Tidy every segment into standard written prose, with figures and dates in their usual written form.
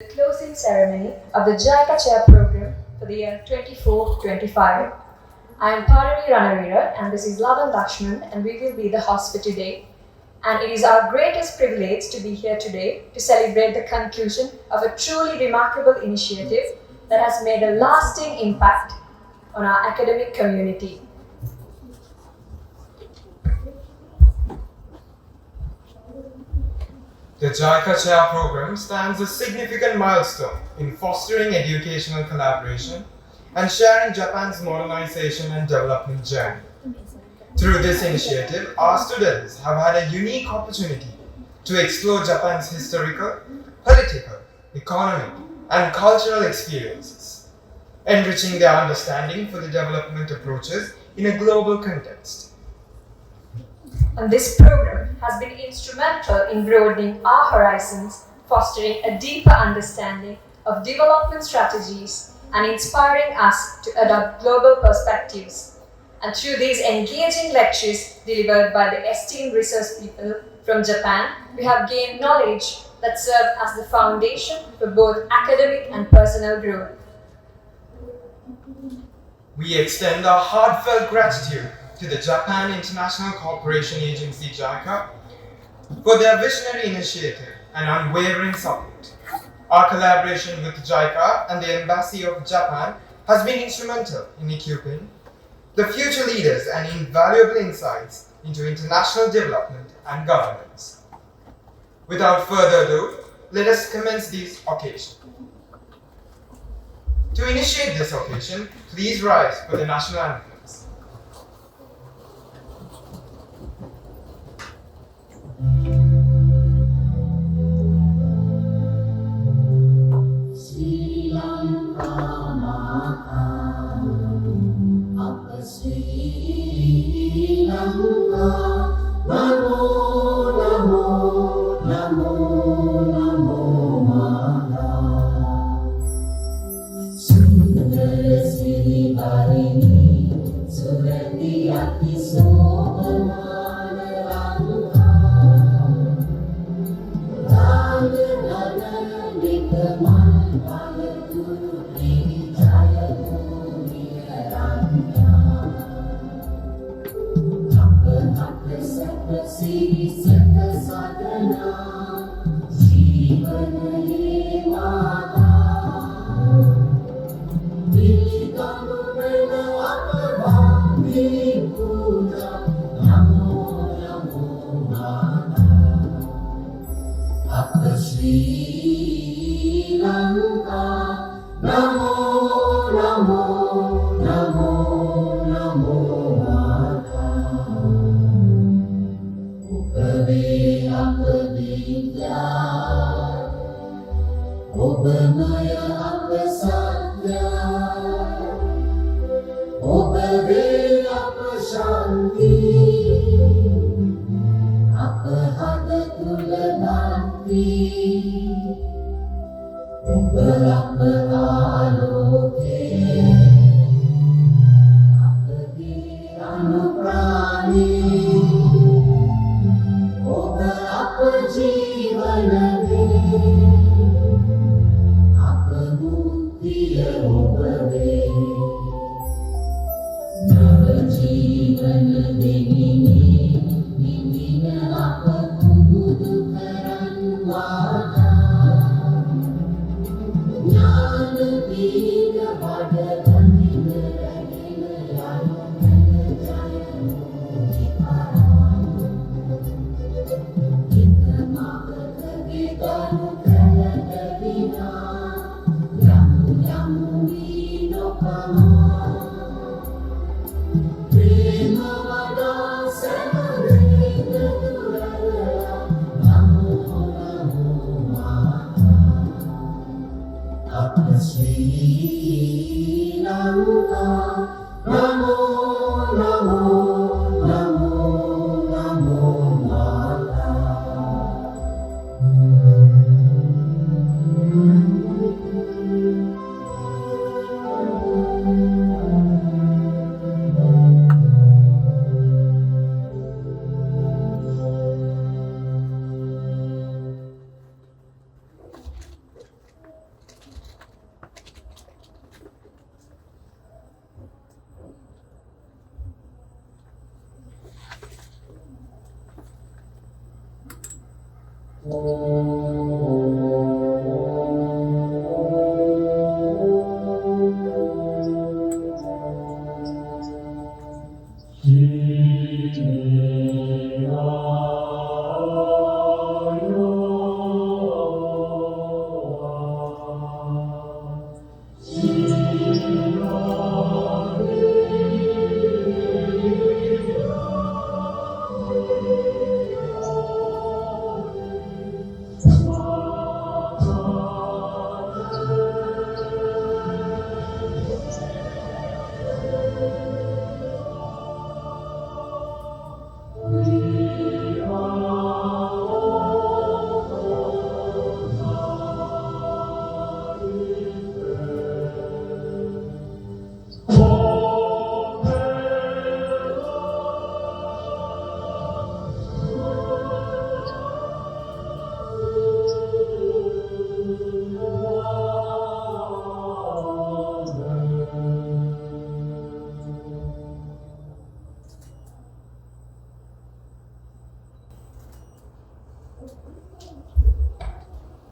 The closing ceremony of the JICA Chair program for the year 24-25. I am Parani Ranavira and this is Lavan Lakshman and we will be the host for today. And it is our greatest privilege to be here today to celebrate the conclusion of a truly remarkable initiative that has made a lasting impact on our academic community. The JICA Chair program stands a significant milestone in fostering educational collaboration and sharing Japan's modernization and development journey. Through this initiative, our students have had a unique opportunity to explore Japan's historical, political, economic, and cultural experiences, enriching their understanding for the development approaches in a global context. And this program has been instrumental in broadening our horizons, fostering a deeper understanding of development strategies and inspiring us to adopt global perspectives. And through these engaging lectures delivered by the esteemed research people from Japan, we have gained knowledge that serves as the foundation for both academic and personal growth. We extend our heartfelt gratitude to the Japan International Cooperation Agency JICA for their visionary initiative and unwavering support. Our collaboration with JICA and the Embassy of Japan has been instrumental in equipping the future leaders and invaluable insights into international development and governance. Without further ado, let us commence this occasion. To initiate this occasion, please rise for the national anthem. Yang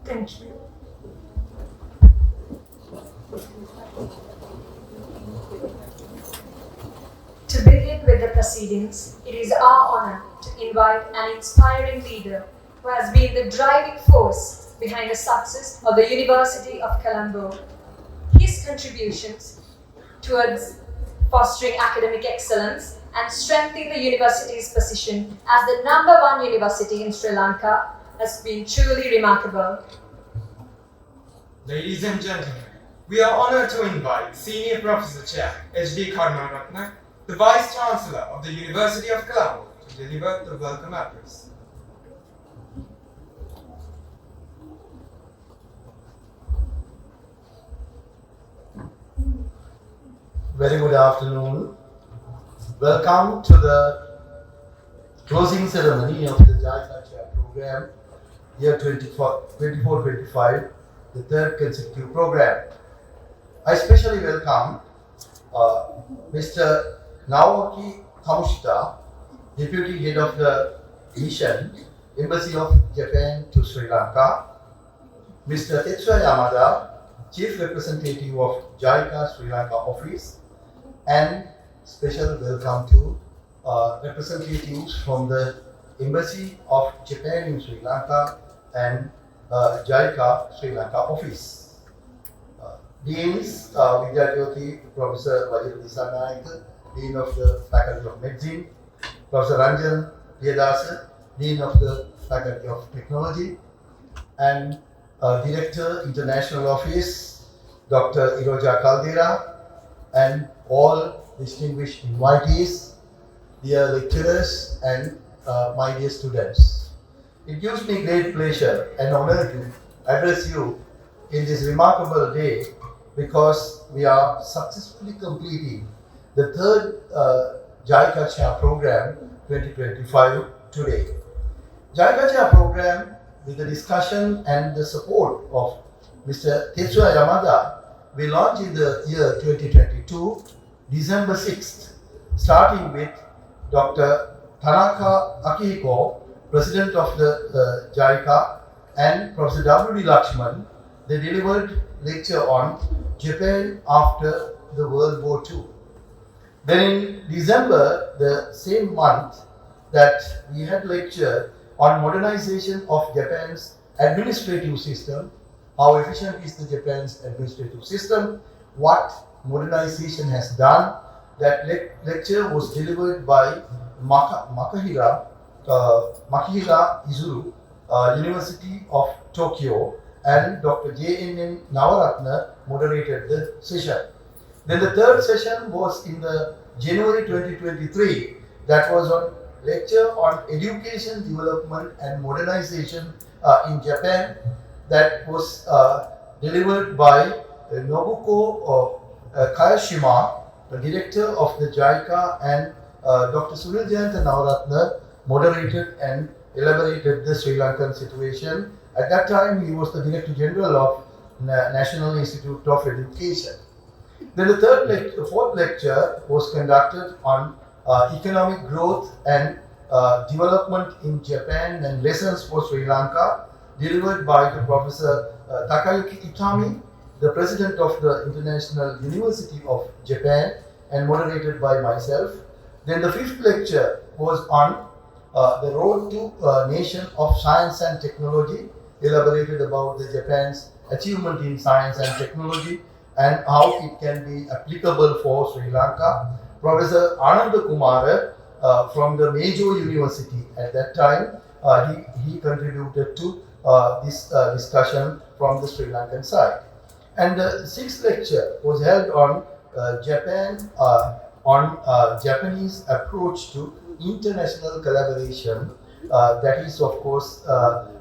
Thank you. To begin with the proceedings, it is our honor to invite an inspiring leader who has been the driving force behind the success of the University of Colombo. His contributions towards fostering academic excellence and strengthening the university's position as the #1 university in Sri Lanka has been truly remarkable. Ladies and gentlemen, we are honored to invite Senior Professor Chair H.D. Karunaratne, the Vice Chancellor of the University of Colombo, to deliver the welcome address. Very good afternoon. Welcome to the closing ceremony of the JICA Chair Program, year 24-25, the third consecutive program. I especially welcome Mr. Naoki Kamushita, Deputy Head of the Mission, Embassy of Japan to Sri Lanka, Mr. Tetsuya Yamada, Chief Representative of JICA Sri Lanka Office, and special welcome to representatives from the Embassy of Japan in Sri Lanka and JICA Sri Lanka Office. Deans Vidyajyoti Professor Vajra Disanaik, Dean of the Faculty of Medicine, Professor Ranjan Priyadasa, Dean of the Faculty of Technology, and Director International Office, Dr. Iroja Caldera, and all distinguished invitees, dear lecturers, and my dear students. It gives me great pleasure and honor to address you in this remarkable day because we are successfully completing the third JICA Chair Program 2025 today. JICA Chair Program, with the discussion and the support of Mr. Tetsuya Yamada, we launched in the year 2022, December 6th, starting with Dr. Tanaka Akihiko, President of the JICA, and Professor W.D. Lakshman. They delivered lecture on Japan after the World War II. Then in December, the same month, that we had lecture on modernization of Japan's administrative system. How efficient is the Japan's administrative system? What modernization has done? That lecture was delivered by Makihira Izuru, University of Tokyo, and Dr. J.N.N. Navaratna moderated the session. Then the third session was in the January 2023, that was on lecture on education, development and modernization in Japan. That was delivered by Nobuko Kayashima, the director of the JICA, and Dr. Sunil Jayanta Navaratna moderated and elaborated the Sri Lankan situation. At that time, he was the Director General of National Institute of Education. Then the fourth lecture was conducted on economic growth and development in Japan and lessons for Sri Lanka. delivered by the Professor Takayuki Itami, the President of the International University of Japan, and moderated by myself. Then the fifth lecture was on the road to nation of science and technology, elaborated about the Japan's achievement in science and technology and how it can be applicable for Sri Lanka. Professor Ananda Kumara from the Major University at that time, he contributed to this discussion from the Sri Lankan side. And the sixth lecture was held on Japan, on Japanese approach to international collaboration. That is, of course,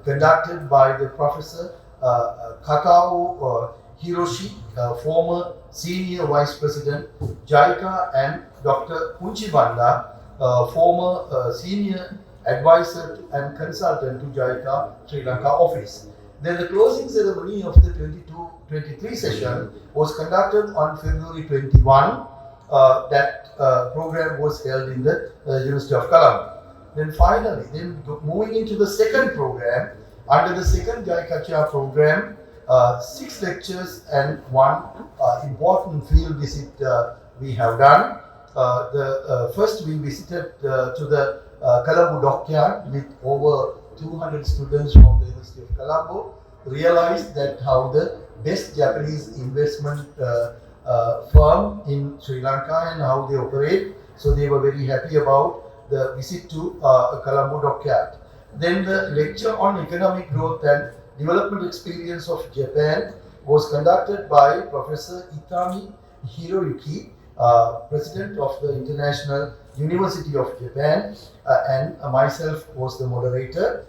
conducted by the Professor Katao Hiroshi, former Senior Vice President, JICA, and Dr. Kunchi Banda, former Senior Advisor and Consultant to JICA Sri Lanka office. Then the closing ceremony of the 22-23 session was conducted on February 21. That program was held in the University of Colombo. Then finally, moving into the second program, under the second JICA Chair program, 6 lectures and 1 important field visit we have done. First, we visited to the Colombo dockyard with over 200 students from the University of Colombo, realized that how the best Japanese investment firm in Sri Lanka and how they operate. So they were very happy about the visit to Colombo dockyard. Then the lecture on economic growth and development experience of Japan was conducted by Professor Itami Hiroyuki, President of the International University of Japan, and myself was the moderator.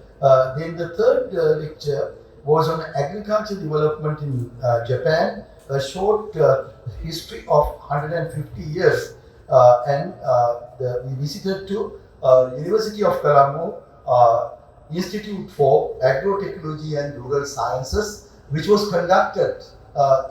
Then the third lecture was on agriculture development in Japan, a short history of 150 years, and we visited to University of Colombo Institute for Agrotechnology and Rural Sciences, which was conducted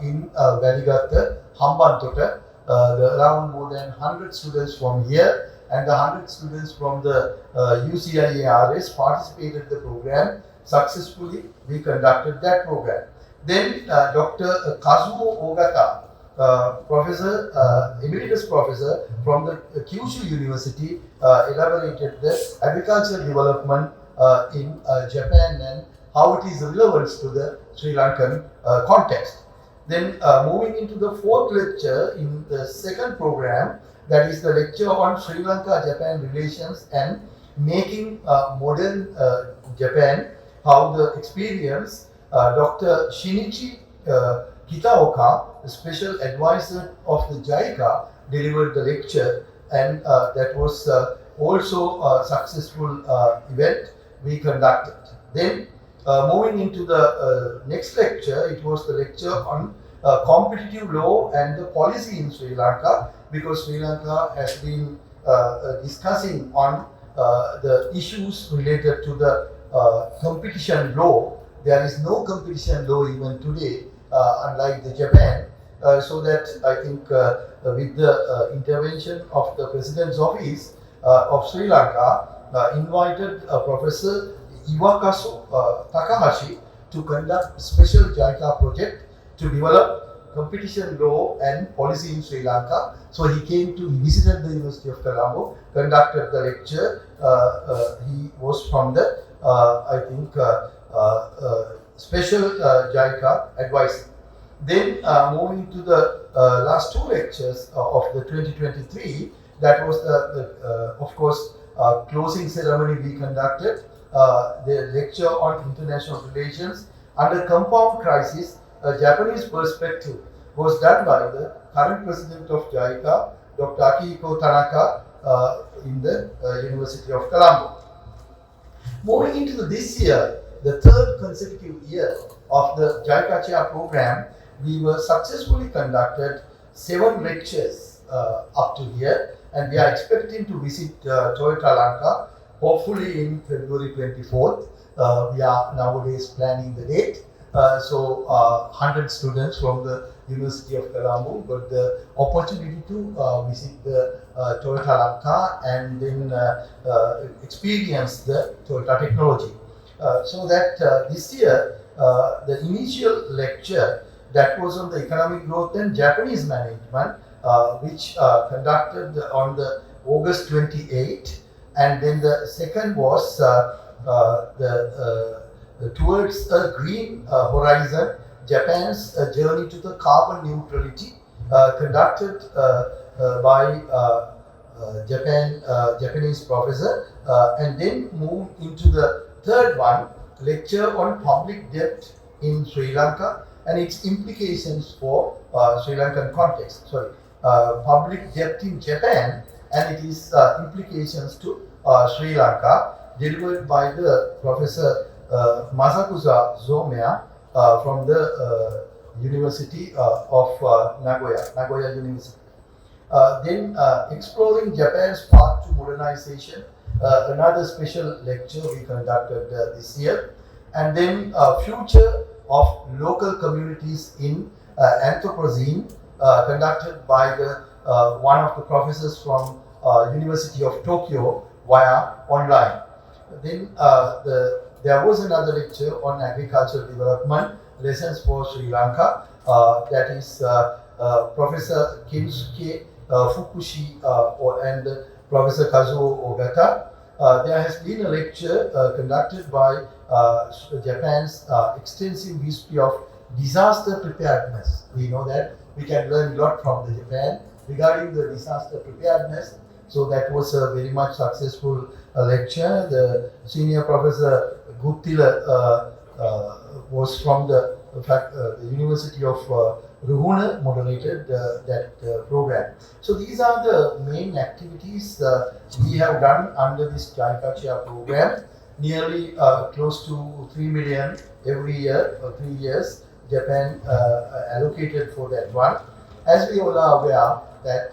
in Valigatta, Hambantota. Around more than 100 students from here and the 100 students from the UCIARS participated in the program. Successfully, we conducted that program. Then Dr. Kazuo Ogata, Professor, Emeritus Professor from the Kyushu University, elaborated the agricultural development in Japan and how it is relevant to the Sri Lankan context. Then moving into the fourth lecture in the second program, that is the lecture on Sri Lanka-Japan relations and making modern Japan, how the experience, Dr. Shinichi Kitaoka, the special advisor of the JICA, delivered the lecture, and that was also a successful event we conducted. Then moving into the next lecture, it was the lecture on competitive law and the policy in Sri Lanka, because Sri Lanka has been discussing on the issues related to the competition law. There is no competition law even today, unlike the Japan. So that I think with the intervention of the President's Office of Sri Lanka, invited Professor Iwakazu Takahashi to conduct a special JICA project to develop competition law and policy in Sri Lanka. So he visited the University of Colombo, conducted the lecture. He was from the, I think, special JICA advisor. Then moving to the last 2 lectures of the 2023, that was of course, closing ceremony we conducted. The lecture on international relations under compound crisis, a Japanese perspective, was done by the current president of JICA, Dr. Akihiko Tanaka, in the University of Colombo. Moving into this year, the third consecutive year of the JICA Chair program, we were successfully conducted 7 lectures up to here, and we are expecting to visit Toyota Lanka hopefully in February 24th. We are nowadays planning the date. So 100 students from the University of Colombo got the opportunity to visit the Toyota Lanka and then experience the Toyota technology. So that this year, the initial lecture that was on the economic growth and Japanese management, which conducted on the August 28, and then the second was towards a green horizon, Japan's journey to the carbon neutrality, conducted by Japanese professor, and then moved into the third one, lecture on public debt in Sri Lanka and its implications for Sri Lankan context. Sorry, public debt in Japan and its implications to Sri Lanka, delivered by the Professor Masakusa Zomiya from the University of Nagoya University. Then exploring Japan's path to modernization, another special lecture we conducted this year, and then future of local communities in Anthropocene, conducted by the one of the professors from University of Tokyo via online. Then there was another lecture on agricultural development, lessons for Sri Lanka, that is Professor Kensuke Fukushi and Professor Kazuo Ogata. There has been a lecture conducted by Japan's extensive history of disaster preparedness. We know that we can learn a lot from the Japan regarding the disaster preparedness. So that was a very much successful lecture. The senior professor Guttila was from the University of Ruhuna, moderated that program. So these are the main activities we have done under this JICA Chair program. Nearly close to 3 million every year for 3 years, Japan allocated for that one. As we all are aware that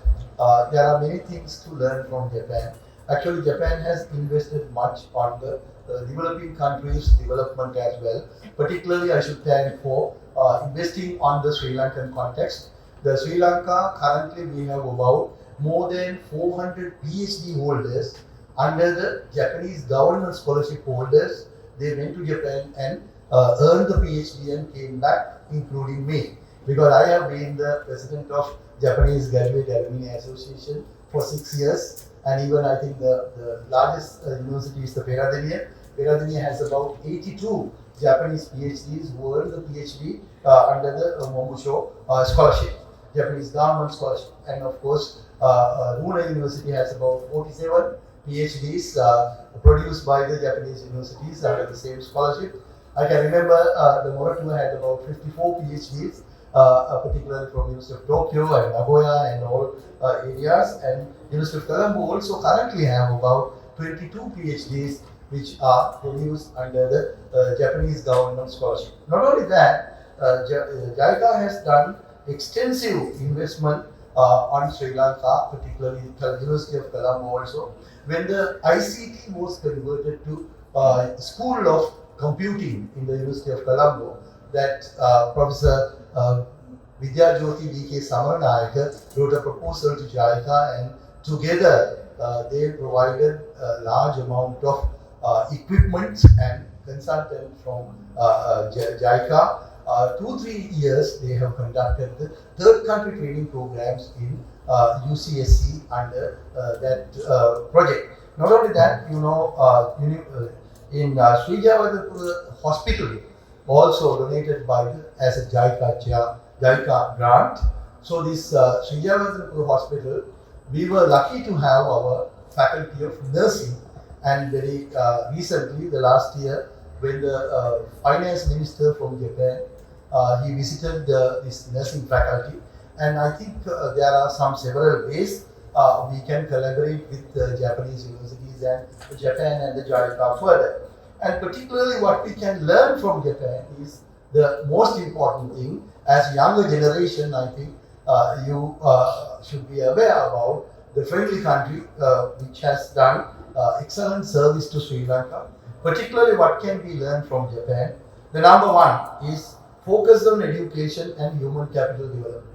there are many things to learn from Japan. Actually, Japan has invested much on the developing countries' development as well. Particularly, I should thank for investing on the Sri Lankan context. The Sri Lanka, currently we have about more than 400 PhD holders under the Japanese government scholarship holders. They went to Japan and earned the PhD and came back, including me. Because I have been the president of Japanese Graduate Alumni Association for 6 years, and even I think the largest university is the Peradeniya. Peradeniya has about 82 Japanese PhDs who earned the PhD under the Momosho scholarship, Japanese government scholarship. And of course, Ruhuna University has about 47 PhDs produced by the Japanese universities under the same scholarship. I can remember the Moratu had about 54 PhDs, particularly from University of Tokyo and Nagoya and all areas. And University of Colombo also currently have about 22 PhDs which are produced under the Japanese government scholarship. Not only that, JICA has done extensive investment on Sri Lanka, particularly the University of Colombo also. When the ICT was converted to School of Computing in the University of Colombo, that Professor Vidyajyoti V.K. Samaranayaka wrote a proposal to JICA, and together they provided a large amount of equipment and consultant from JICA. 2-3 years they have conducted the third country training programs in UCSC under that project. Not only that, you know, in Sri Javadapura Hospital, also donated by as a JICA grant. So this Sri Javadapura Hospital, we were lucky to have our faculty of nursing, and very recently, the last year, when the finance minister from Japan, he visited this nursing faculty, and I think there are several ways we can collaborate with the Japanese universities and Japan and the JICA further. And particularly what we can learn from Japan is the most important thing. As younger generation, I think you should be aware about the friendly country which has done excellent service to Sri Lanka. Particularly what can be learned from Japan? The number one is focus on education and human capital development.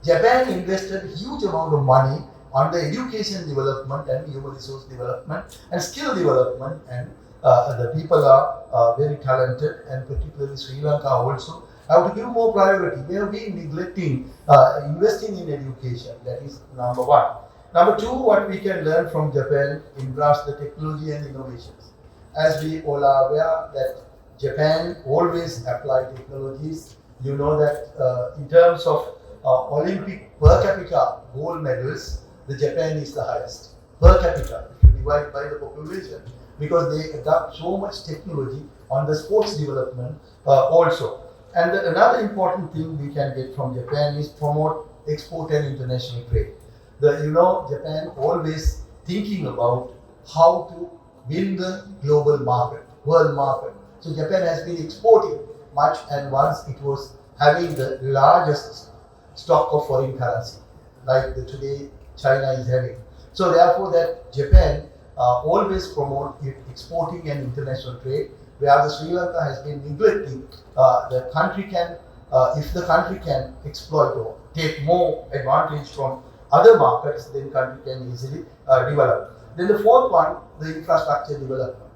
Japan invested huge amount of money on the education development and human resource development and skill development and the people are very talented, and particularly Sri Lanka also have to give more priority. They have been neglecting investing in education. That is number one. Number two, what we can learn from Japan in regards to the technology and innovations. As we all are aware that Japan always apply technologies. You know that in terms of Olympic per capita gold medals, the Japan is the highest per capita if you divide by the population, because they adopt so much technology on the sports development also. And another important thing we can get from Japan is promote export and international trade. Japan always thinking about how to win the global market, world market. So Japan has been exporting much, and once it was having the largest stock of foreign currency, like today China is having. So therefore, that Japan always promote exporting and international trade, where the Sri Lanka has been neglecting. The country can, if the country can exploit or take more advantage from other markets, then country can easily develop. Then the fourth one, the infrastructure development.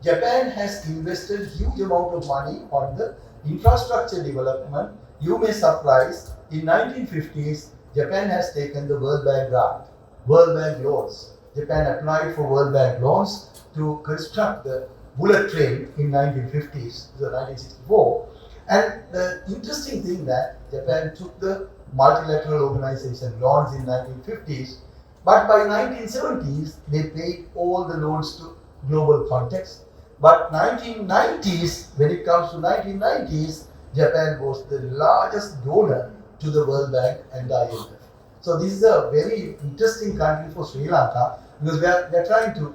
Japan has invested huge amount of money on the infrastructure development. You may surprise, in 1950s, Japan has taken the World Bank grant, World Bank loans. Japan applied for World Bank loans to construct the bullet train in 1950s, so 1964. And the interesting thing that Japan took the multilateral organization loans in 1950s, but by 1970s, they paid all the loans to global context. But 1990s, when it comes to 1990s, Japan was the largest donor to the World Bank and the IMF. So this is a very interesting country for Sri Lanka, because we are trying to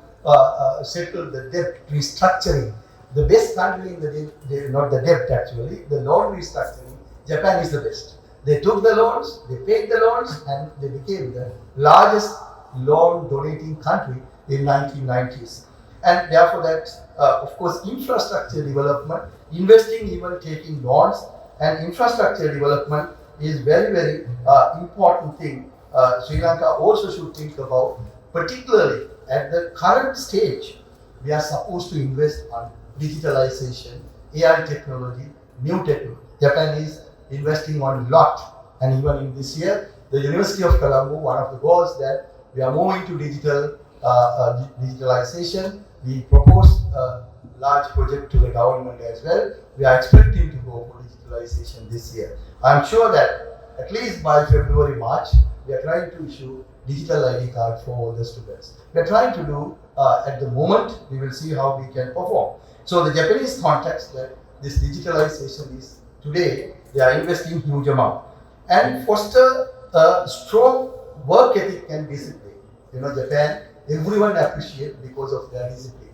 settle the debt restructuring. The best country in not the debt actually, the loan restructuring, Japan is the best. They took the loans, they paid the loans, and they became the largest loan donating country in 1990s. And therefore that, of course, infrastructure development, investing, even taking loans, and infrastructure development is very, very important thing Sri Lanka also should think about, particularly at the current stage. We are supposed to invest on digitalization, AI technology, new technology. Japan is investing on a lot, and even in this year, the University of Colombo, one of the goals that we are moving to digitalization. We proposed a large project to the government as well. We are expecting to go for digitalization this year. I am sure that at least by February, March, we are trying to issue digital ID card for all the students. We are trying to do at the moment. We will see how we can perform. So the Japanese context that this digitalization is today, they are investing huge amount and foster a strong work ethic and discipline. Japan, everyone appreciate because of their discipline.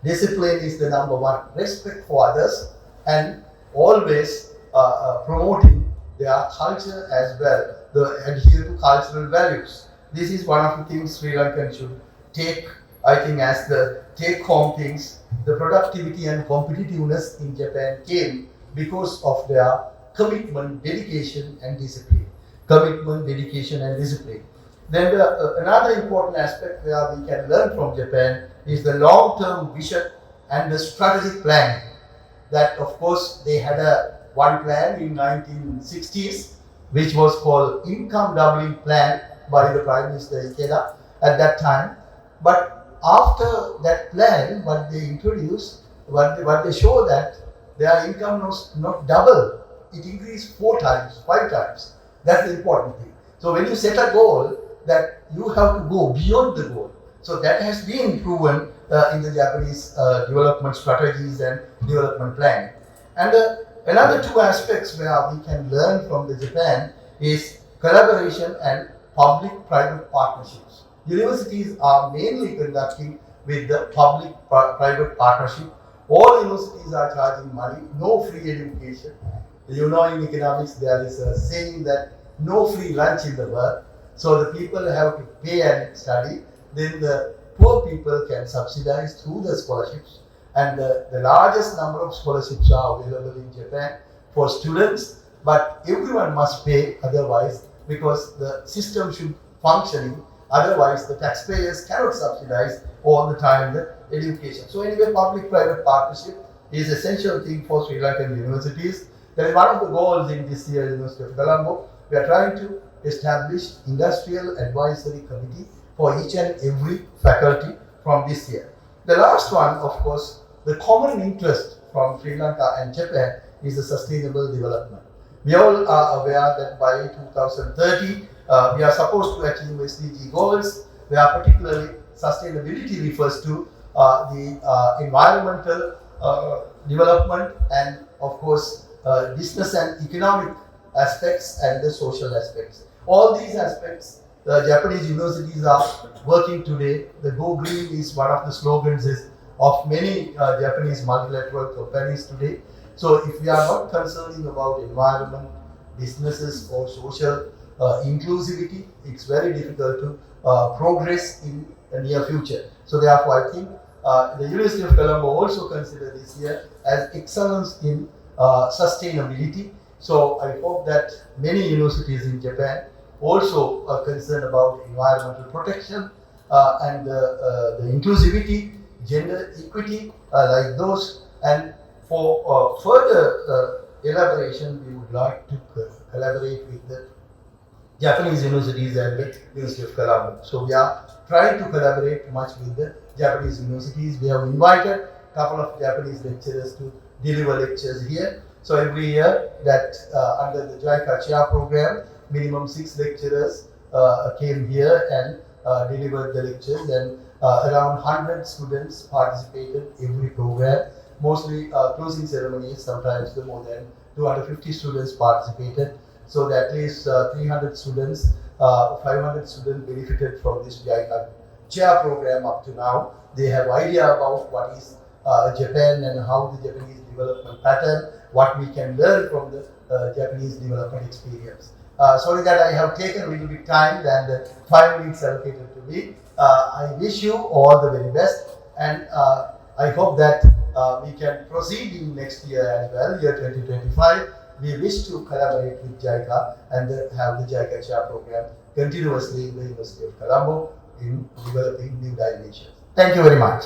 Discipline is the number one. Respect for others and always promoting their culture as well. Adhere to cultural values. This is one of the things Sri Lankan should take, I think, as the take-home things. The productivity and competitiveness in Japan came because of their commitment, dedication, and discipline. Commitment, dedication, and discipline. Then another important aspect where we can learn from Japan is the long-term vision and the strategic planning. That, of course, they had one plan in 1960s, which was called income doubling plan by the Prime Minister Ikeda at that time. But after that plan, what they introduced, what they show that their income was not double, it increased 4 times, 5 times. That's the important thing. So when you set a goal, that you have to go beyond the goal. So that has been proven in the Japanese development strategies and development planning. And another 2 aspects where we can learn from the Japan is collaboration and public-private partnerships. Universities are mainly conducting with the public-private partnership. All universities are charging money, no free education. In economics there is a saying that no free lunch in the world. So the people have to pay and study. Then the poor people can subsidize through the scholarships. And the largest number of scholarships are available in Japan for students. But everyone must pay otherwise, because the system should functioning. Otherwise, the taxpayers cannot subsidize all the time the education. So anyway, public-private partnership is essential thing for Sri Lankan universities. That is one of the goals in this year University of Colombo. We are trying to establish industrial advisory committee for each and every faculty from this year. The last one, of course, the common interest from Sri Lanka and Japan is the sustainable development. We all are aware that by 2030, we are supposed to achieve SDG goals, where particularly sustainability refers to the environmental development and, of course, business and economic aspects and the social aspects. All these aspects, the Japanese universities are working today. The Go Green is one of the slogans of many Japanese multilateral companies today. So if we are not concerning about environment, businesses or social inclusivity, it's very difficult to progress in the near future. So therefore I think the University of Colombo also consider this year as excellence in sustainability. So I hope that many universities in Japan also are concerned about environmental protection and the inclusivity, gender equity, like those. And for further elaboration, we would like to collaborate with the Japanese universities and the University of Colombo. So we are trying to collaborate much with the Japanese universities. We have invited a couple of Japanese lecturers to deliver lectures here. So every year that under the JICA chair program, minimum 6 lecturers came here and delivered the lectures, and around 100 students participated every program. Mostly closing ceremonies, sometimes more than 250 students participated. So that at least 300 students, 500 students benefited from this JICA chair program up to now. They have idea about what is Japan and how the Japanese development pattern, what we can learn from the Japanese development experience. Sorry that I have taken a little bit time than the 5 minutes allocated to me. I wish you all the very best, and I hope that we can proceed in next year as well, year 2025. We wish to collaborate with JICA and have the JICA chair program continuously in the University of Colombo in developing new dimensions. Thank you very much.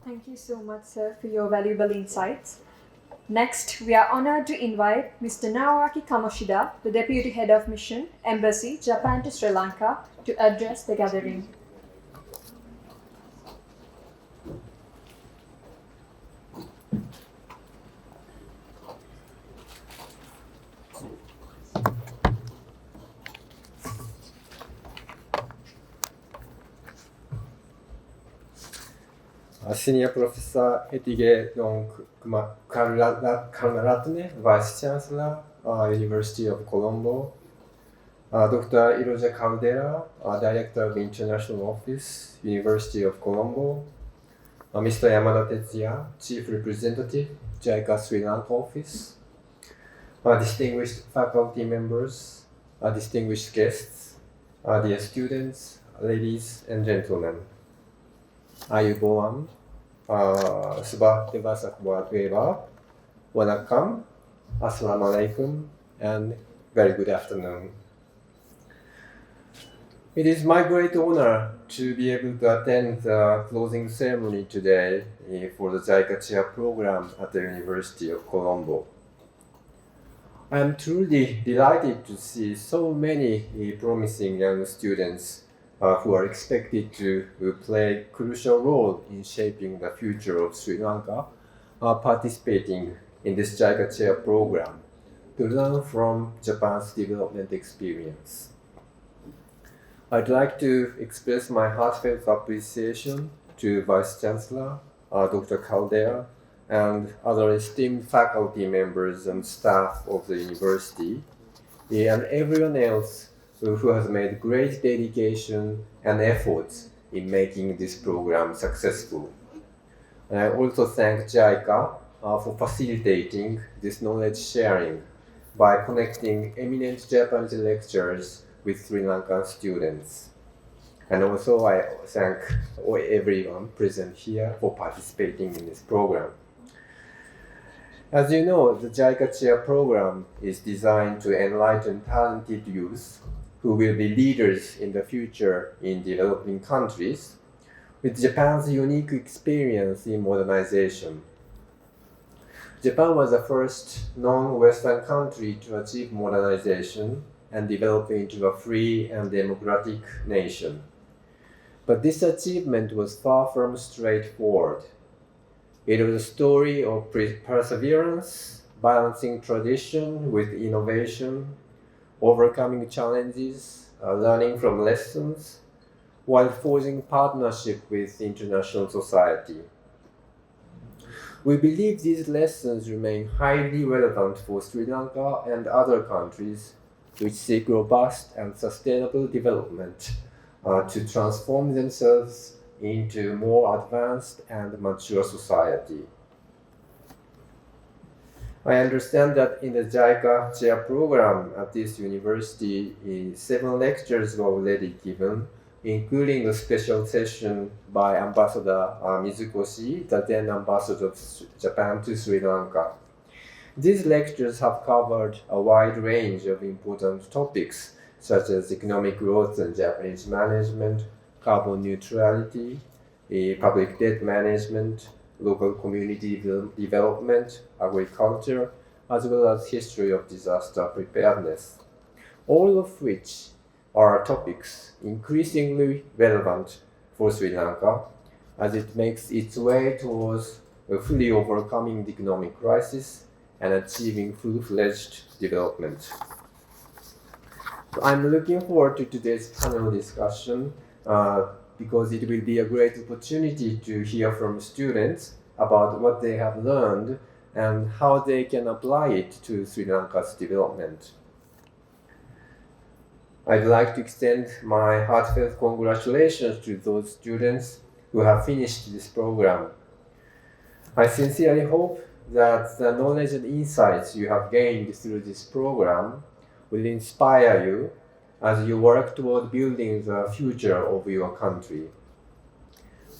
Thank you so much, sir, for your valuable insights. Next, we are honored to invite Mr. Naoaki Kamoshida, the Deputy Head of Mission, Embassy, Japan to Sri Lanka, to address the gathering. Senior Professor Etige Karnaratne, Vice Chancellor, University of Colombo, Dr. Iroja Caldera, Director of International Office, University of Colombo, Mr. Yamada Tetsuya, Chief Representative, JICA Sri Lanka Office, distinguished faculty members, distinguished guests, dear students, ladies and gentlemen. Ayubowan, Subah Devasak Weva, Wanakam, Assalamu alaikum, and very good afternoon. It is my great honor to be able to attend the closing ceremony today for the JICA Chair program at the University of Colombo. I am truly delighted to see so many promising young students who are expected to play a crucial role in shaping the future of Sri Lanka, participating in this JICA Chair program to learn from Japan's development experience. I'd like to express my heartfelt appreciation to Vice Chancellor Dr. Caldera and other esteemed faculty members and staff of the university, and everyone else who has made great dedication and efforts in making this program successful. And I also thank JICA for facilitating this knowledge sharing by connecting eminent Japanese lecturers with Sri Lankan students. And also I thank everyone present here for participating in this program. As you know, the JICA Chair program is designed to enlighten talented youth who will be leaders in the future in developing countries, with Japan's unique experience in modernization. Japan was the first non-Western country to achieve modernization and develop into a free and democratic nation. But this achievement was far from straightforward. It was a story of perseverance, balancing tradition with innovation, overcoming challenges, learning from lessons, while forging partnership with international society. We believe these lessons remain highly relevant for Sri Lanka and other countries which seek robust and sustainable development to transform themselves into more advanced and mature society. I understand that in the JICA chair program at this university, 7 lectures were already given, including a special session by Ambassador Mizukoshi, the then ambassador of Japan to Sri Lanka. These lectures have covered a wide range of important topics, such as economic growth and Japanese management, carbon neutrality, public debt management, local community development, agriculture, as well as history of disaster preparedness, all of which are topics increasingly relevant for Sri Lanka as it makes its way towards fully overcoming the economic crisis and achieving full-fledged development. So I'm looking forward to today's panel discussion because it will be a great opportunity to hear from students about what they have learned and how they can apply it to Sri Lanka's development. I'd like to extend my heartfelt congratulations to those students who have finished this program. I sincerely hope that the knowledge and insights you have gained through this program will inspire you as you work toward building the future of your country.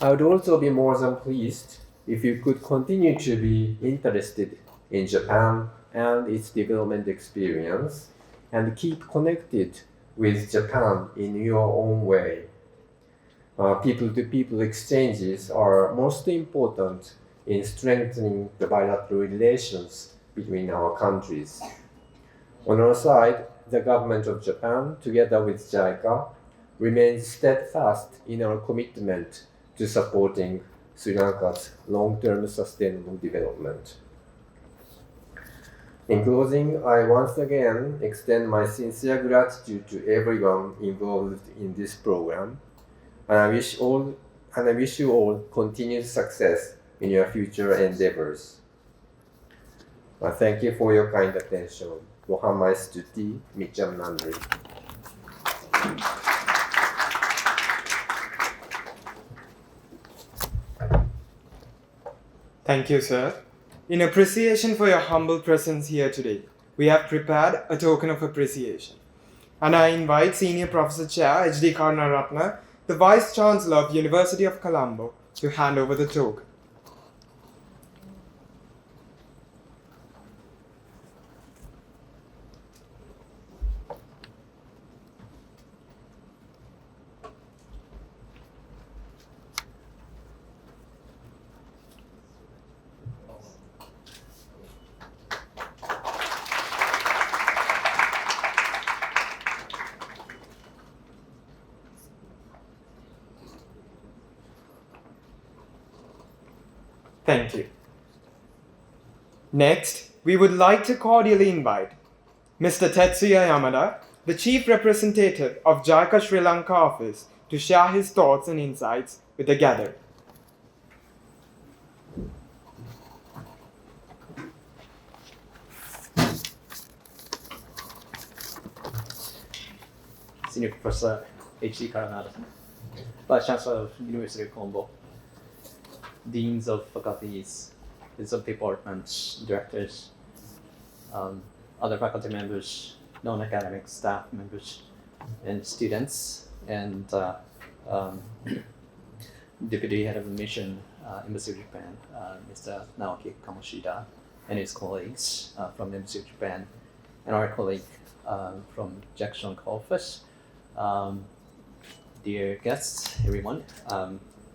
I would also be more than pleased if you could continue to be interested in Japan and its development experience and keep connected with Japan in your own way. People-to-people exchanges are most important in strengthening the bilateral relations between our countries. On our side, the government of Japan, together with JICA, remains steadfast in our commitment to supporting Sri Lanka's long-term sustainable development. In closing, I once again extend my sincere gratitude to everyone involved in this program, and I wish you all continued success in your future endeavors. Thank you for your kind attention. Mohammad Stuti, Mitcham Nandri. Thank you, sir. In appreciation for your humble presence here today, we have prepared a token of appreciation. And I invite Senior Professor Chair H.D. Karunaratne, the Vice Chancellor of University of Colombo, to hand over the token. Thank you. Next, we would like to cordially invite Mr. Tetsuya Yamada, the Chief Representative of JICA Sri Lanka office, to share his thoughts and insights with the gathering. Senior Professor H.D. Karunaratne, Vice Chancellor of University of Colombo, Deans of faculties, heads of departments, directors, other faculty members, non-academic staff members, and students, and Deputy Head of the Mission, Embassy of Japan, Mr. Naoki Kamoshida, and his colleagues from Embassy of Japan, and our colleague from Jackson office. dear guests, everyone.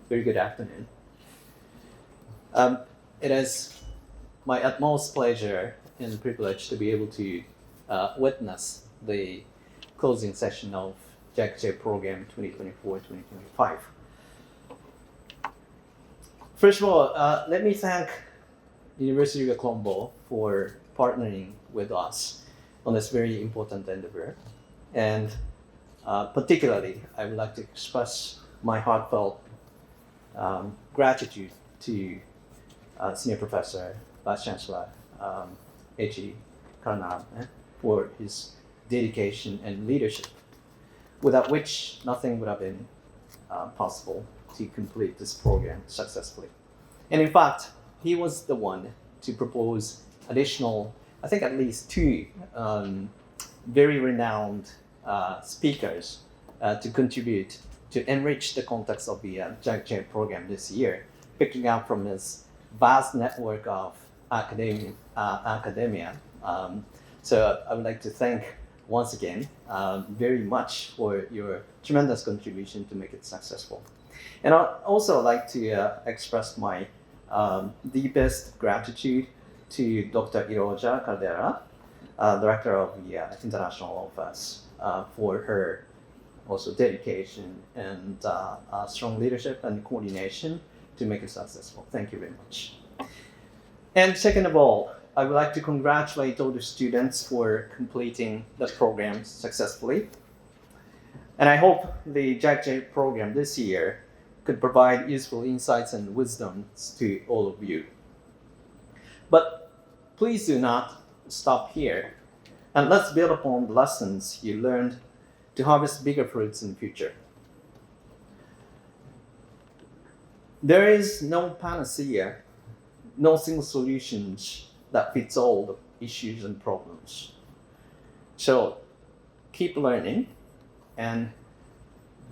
Very good afternoon. It is my utmost pleasure and privilege to be able to witness the closing session of JICA program 2024-2025. First of all, let me thank University of Colombo for partnering with us on this very important endeavor. And particularly, I would like to express my heartfelt gratitude to Senior Professor, Vice Chancellor Eiji Karanab for his dedication and leadership, without which nothing would have been possible to complete this program successfully. And in fact, he was the one to propose additional, I think at least two very renowned speakers to contribute to enrich the context of the JICA program this year, picking up from his vast network of academia. So I would like to thank once again very much for your tremendous contribution to make it successful. And I'd also like to express my deepest gratitude to Dr. Iroja Caldera, Director of the International Office, for her also dedication and strong leadership and coordination to make it successful. Thank you very much. And second of all, I would like to congratulate all the students for completing the program successfully. And I hope the JICA program this year could provide useful insights and wisdoms to all of you. But please do not stop here, and let's build upon the lessons you learned to harvest bigger fruits in the future. There is no panacea, no single solutions that fits all the issues and problems. So keep learning and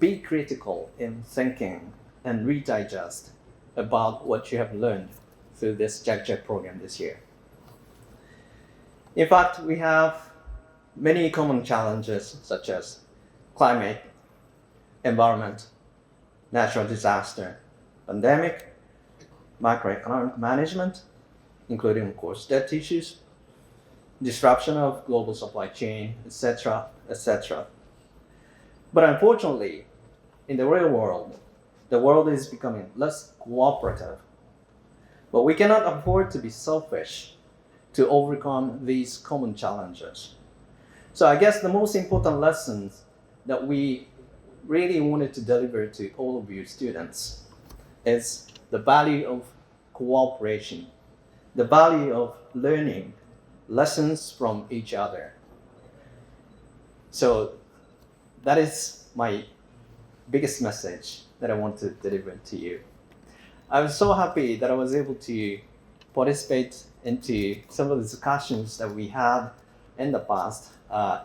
be critical in thinking and redigest about what you have learned through this JICA program this year. In fact, we have many common challenges such as climate, environment, natural disaster, pandemic, macroeconomic management, including of course debt issues, disruption of global supply chain, etc., etc. But unfortunately, in the real world, the world is becoming less cooperative. But we cannot afford to be selfish to overcome these common challenges. So I guess the most important lessons that we really wanted to deliver to all of you students is the value of cooperation, the value of learning lessons from each other. So that is my biggest message that I want to deliver to you. I was so happy that I was able to participate into some of the discussions that we had in the past,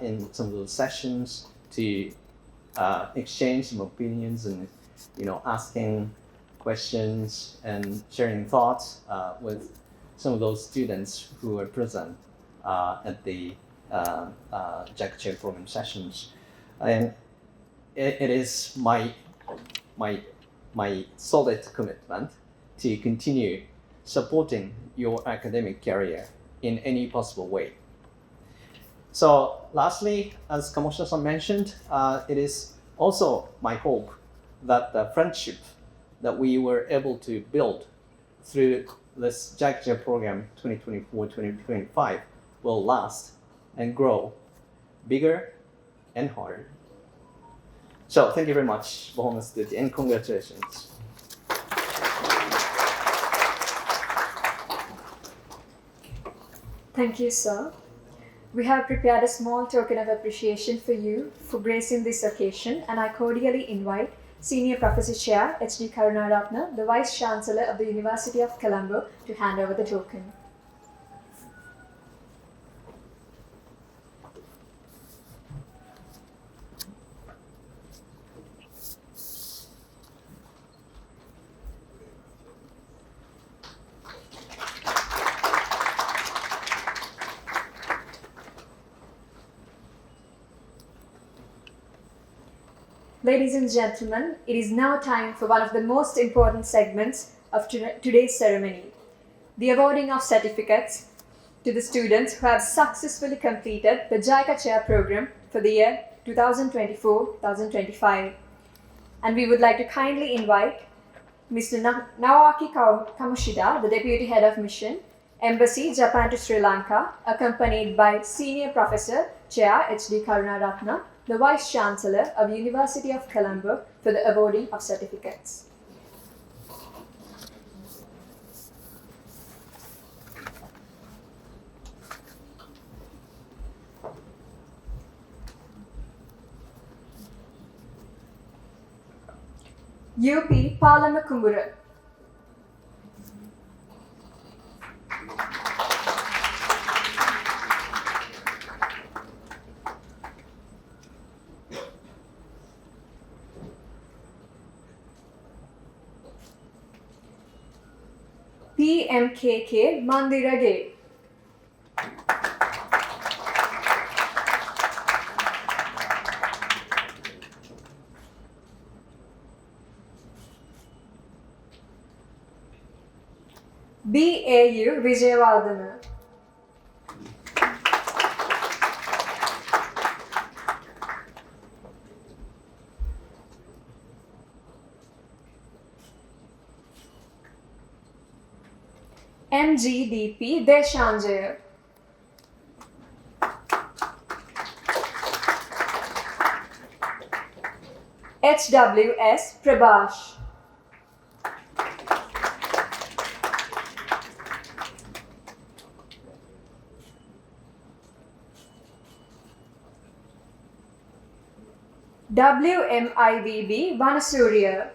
in some of those sessions, to exchange some opinions and asking questions and sharing thoughts with some of those students who were present at the JICA program sessions. And it is my solid commitment to continue supporting your academic career in any possible way. So lastly, as Kamoshita-san mentioned, it is also my hope that the friendship that we were able to build through this JICA program 2024-2025 will last and grow bigger and harder. So thank you very much, Bohonga Studio, and congratulations. Thank you, sir. We have prepared a small token of appreciation for you for gracing this occasion, and I cordially invite Senior Professor Chair H.D. Karunaratne, the Vice Chancellor of the University of Colombo, to hand over the token. Ladies and gentlemen, it is now time for one of the most important segments of today's ceremony, the awarding of certificates to the students who have successfully completed the JICA Chair program for the year 2024-2025. And we would like to kindly invite Mr. Naoaki Kamoshida, the Deputy Head of Mission, Embassy, Japan to Sri Lanka, accompanied by Senior Professor, Chair H.D. Karunaratna, the Vice Chancellor of University of Colombo, for the awarding of certificates. UP Palamakumbura. PMKK Mandirage. BAU Vijayawardhana. MGDP Deshanjaya. HWS Prabhash. WMIVB Vanasurya.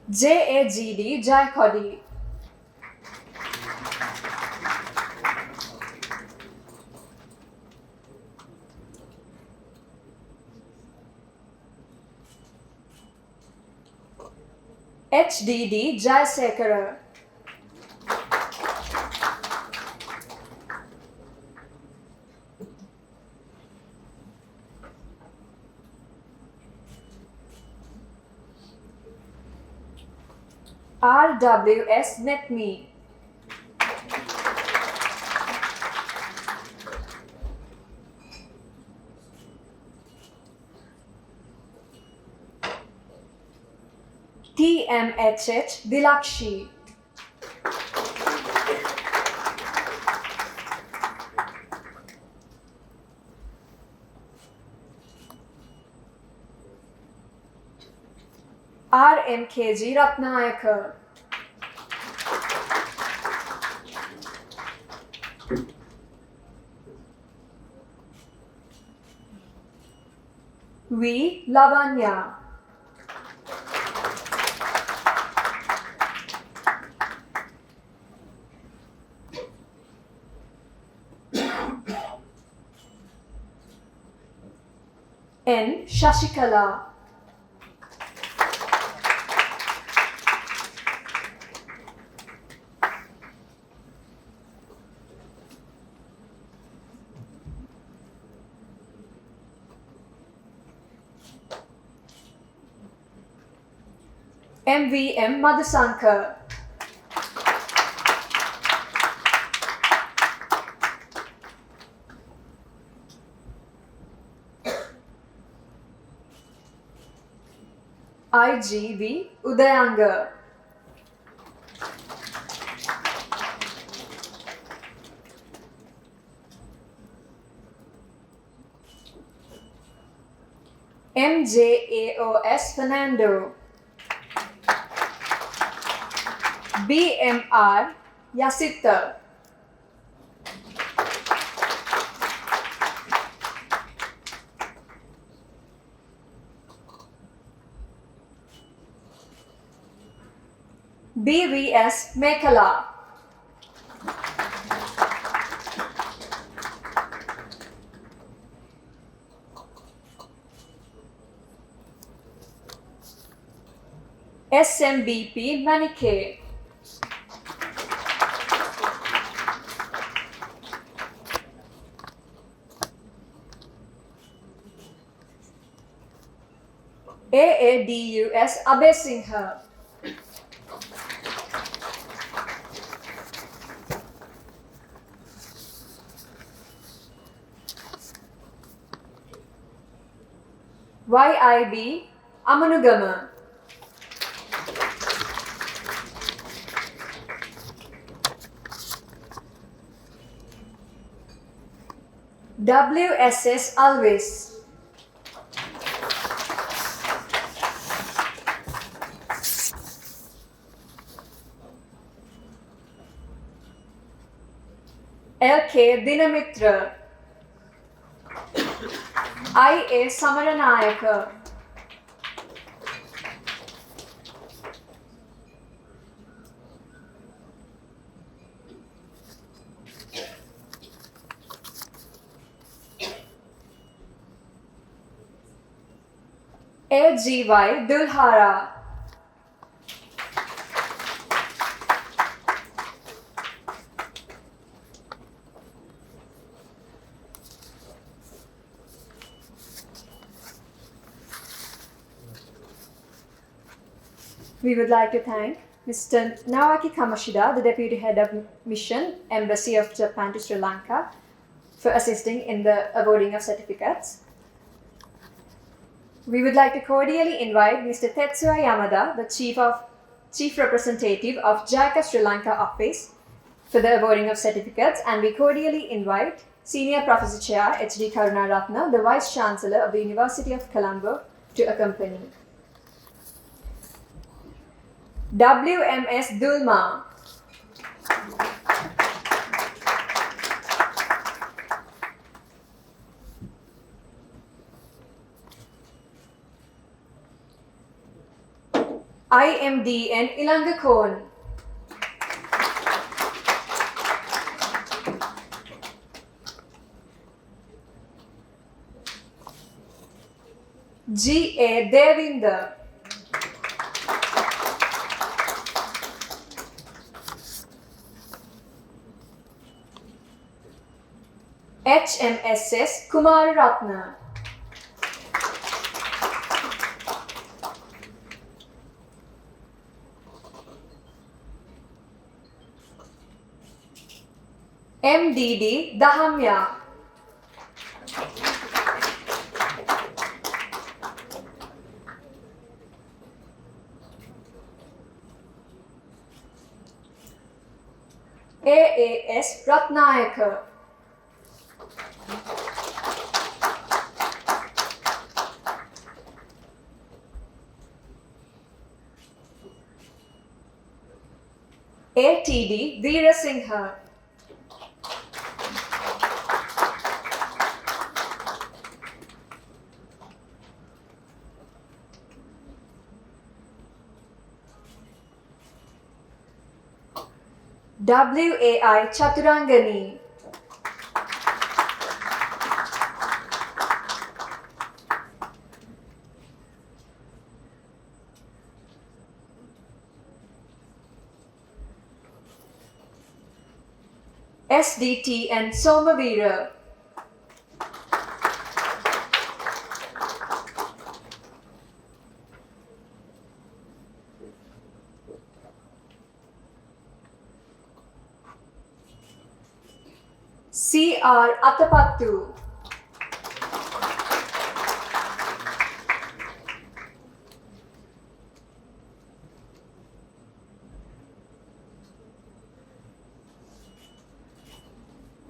JAGD Jaikhodi. HDD Jayasekara. RWS NetMe. TMHH Dilakshi. RMKG Ratnayaka. V. Lavanya. N. Shashikala. MVM Madhusankar. IGV Udayanga. MJAOS Fernando. BMR Yasita. BVS Mekala. SMBP Manike. AADUS Abesingha. YIB Amanugama. WSS Always. LK Dinamitra. IA Samaranayaka. AGY Dulhara. We would like to thank Mr. Naoki Kamashida, the Deputy Head of Mission, Embassy of Japan to Sri Lanka, for assisting in the awarding of certificates. We would like to cordially invite Mr. Tetsuya Yamada, the Chief Representative of JICA Sri Lanka Office, for the awarding of certificates, and we cordially invite Senior Professor Chair H.D. Karunaratna, the Vice Chancellor of the University of Colombo, to accompany. WMS Dulma. IMDN Ilangakon. GA Devinder. HMSS Kumar Ratna. MDD Dahamya. AAS Ratnayaka. ATD Veerasingha. WAI Chaturangani. SDT and Somavira. CR Atapattu.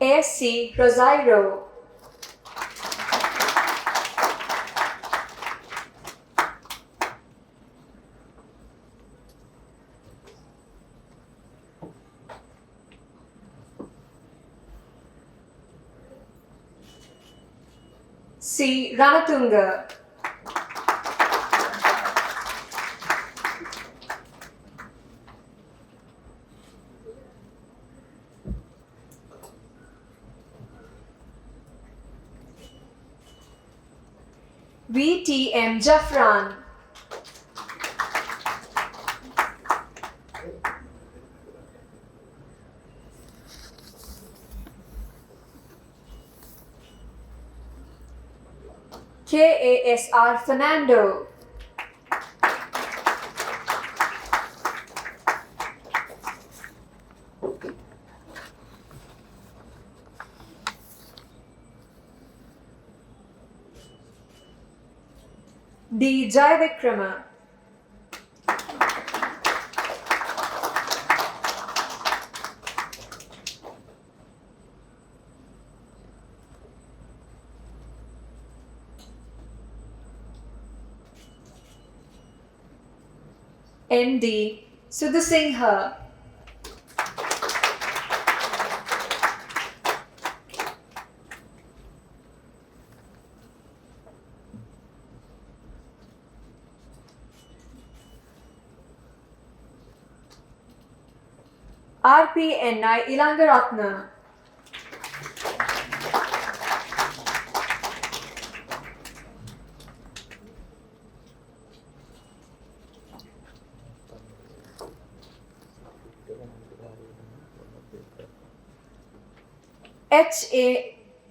AC Rosairo. C. Ranatunga. VTM Jafran. KASR Fernando. D. Jaivikrama. ND. Sudhasingha. RPNI Ilangaratna.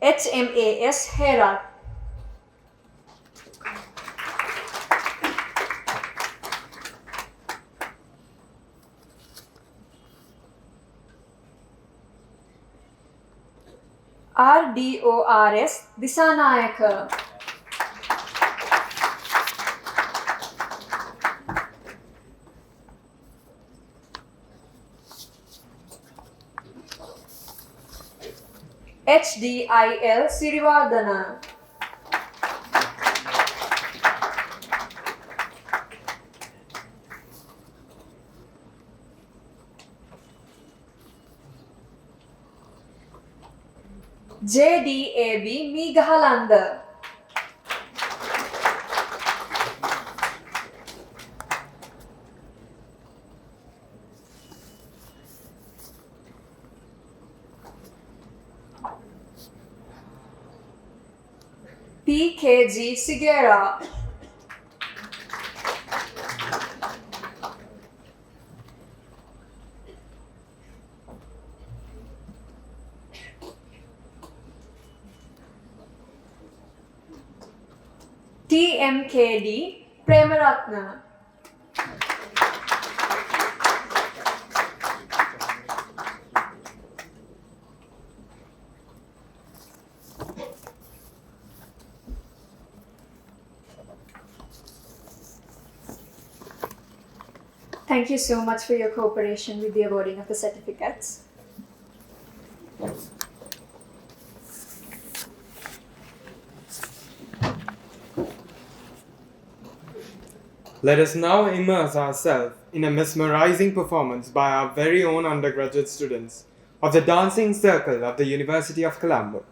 HMAS Herat. RDORS Disanayaka. HDIL Sirivardhana. JDAB Megahalanda. PKG Sigera. TMKD Premaratna. Thank you so much for your cooperation with the awarding of the certificates. Let us now immerse ourselves in a mesmerizing performance by our very own undergraduate students of the Dancing Circle of the University of Colombo.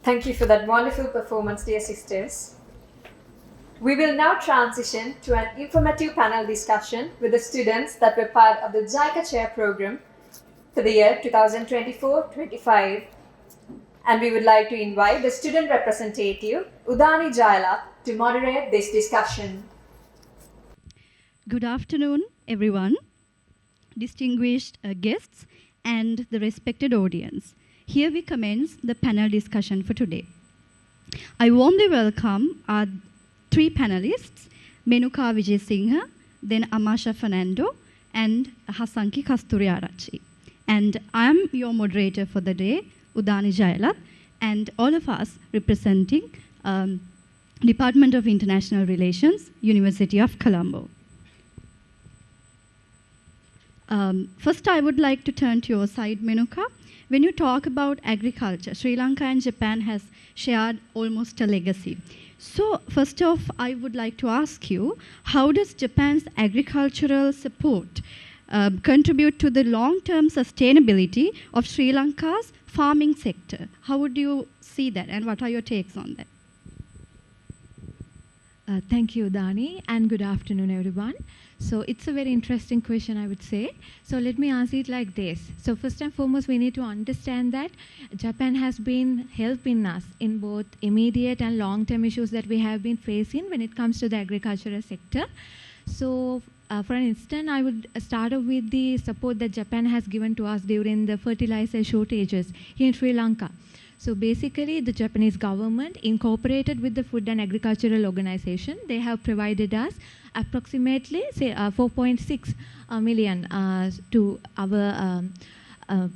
Thank you for that wonderful performance, dear sisters. We will now transition to an informative panel discussion with the students that were part of the JICA Chair program for the year 2024-25. And we would like to invite the student representative, Udani Jaila, to moderate this discussion. Good afternoon, everyone, distinguished guests, and the respected audience. Here we commence the panel discussion for today. I warmly welcome our three panelists, Menuka Vijay, then Amasha Fernando, and Hasanki Kasturiarachi. And I am your moderator for the day, Udani Jayalat, and all of us representing Department of International Relations, University of Colombo. First, I would like to turn to your side, Menuka. When you talk about agriculture, Sri Lanka and Japan has shared almost a legacy. So, first off, I would like to ask you, how does Japan's agricultural support contribute to the long-term sustainability of Sri Lanka's farming sector? How would you see that, and what are your takes on that? Thank you, Dani, and good afternoon, everyone. So it's a very interesting question, I would say. So let me answer it like this. So first and foremost, we need to understand that Japan has been helping us in both immediate and long-term issues that we have been facing when it comes to the agricultural sector. So for an instance, I would start off with the support that Japan has given to us during the fertilizer shortages here in Sri Lanka. So basically, the Japanese government, incorporated with the Food and Agricultural Organization, they have provided us approximately, say, 4.6 million to our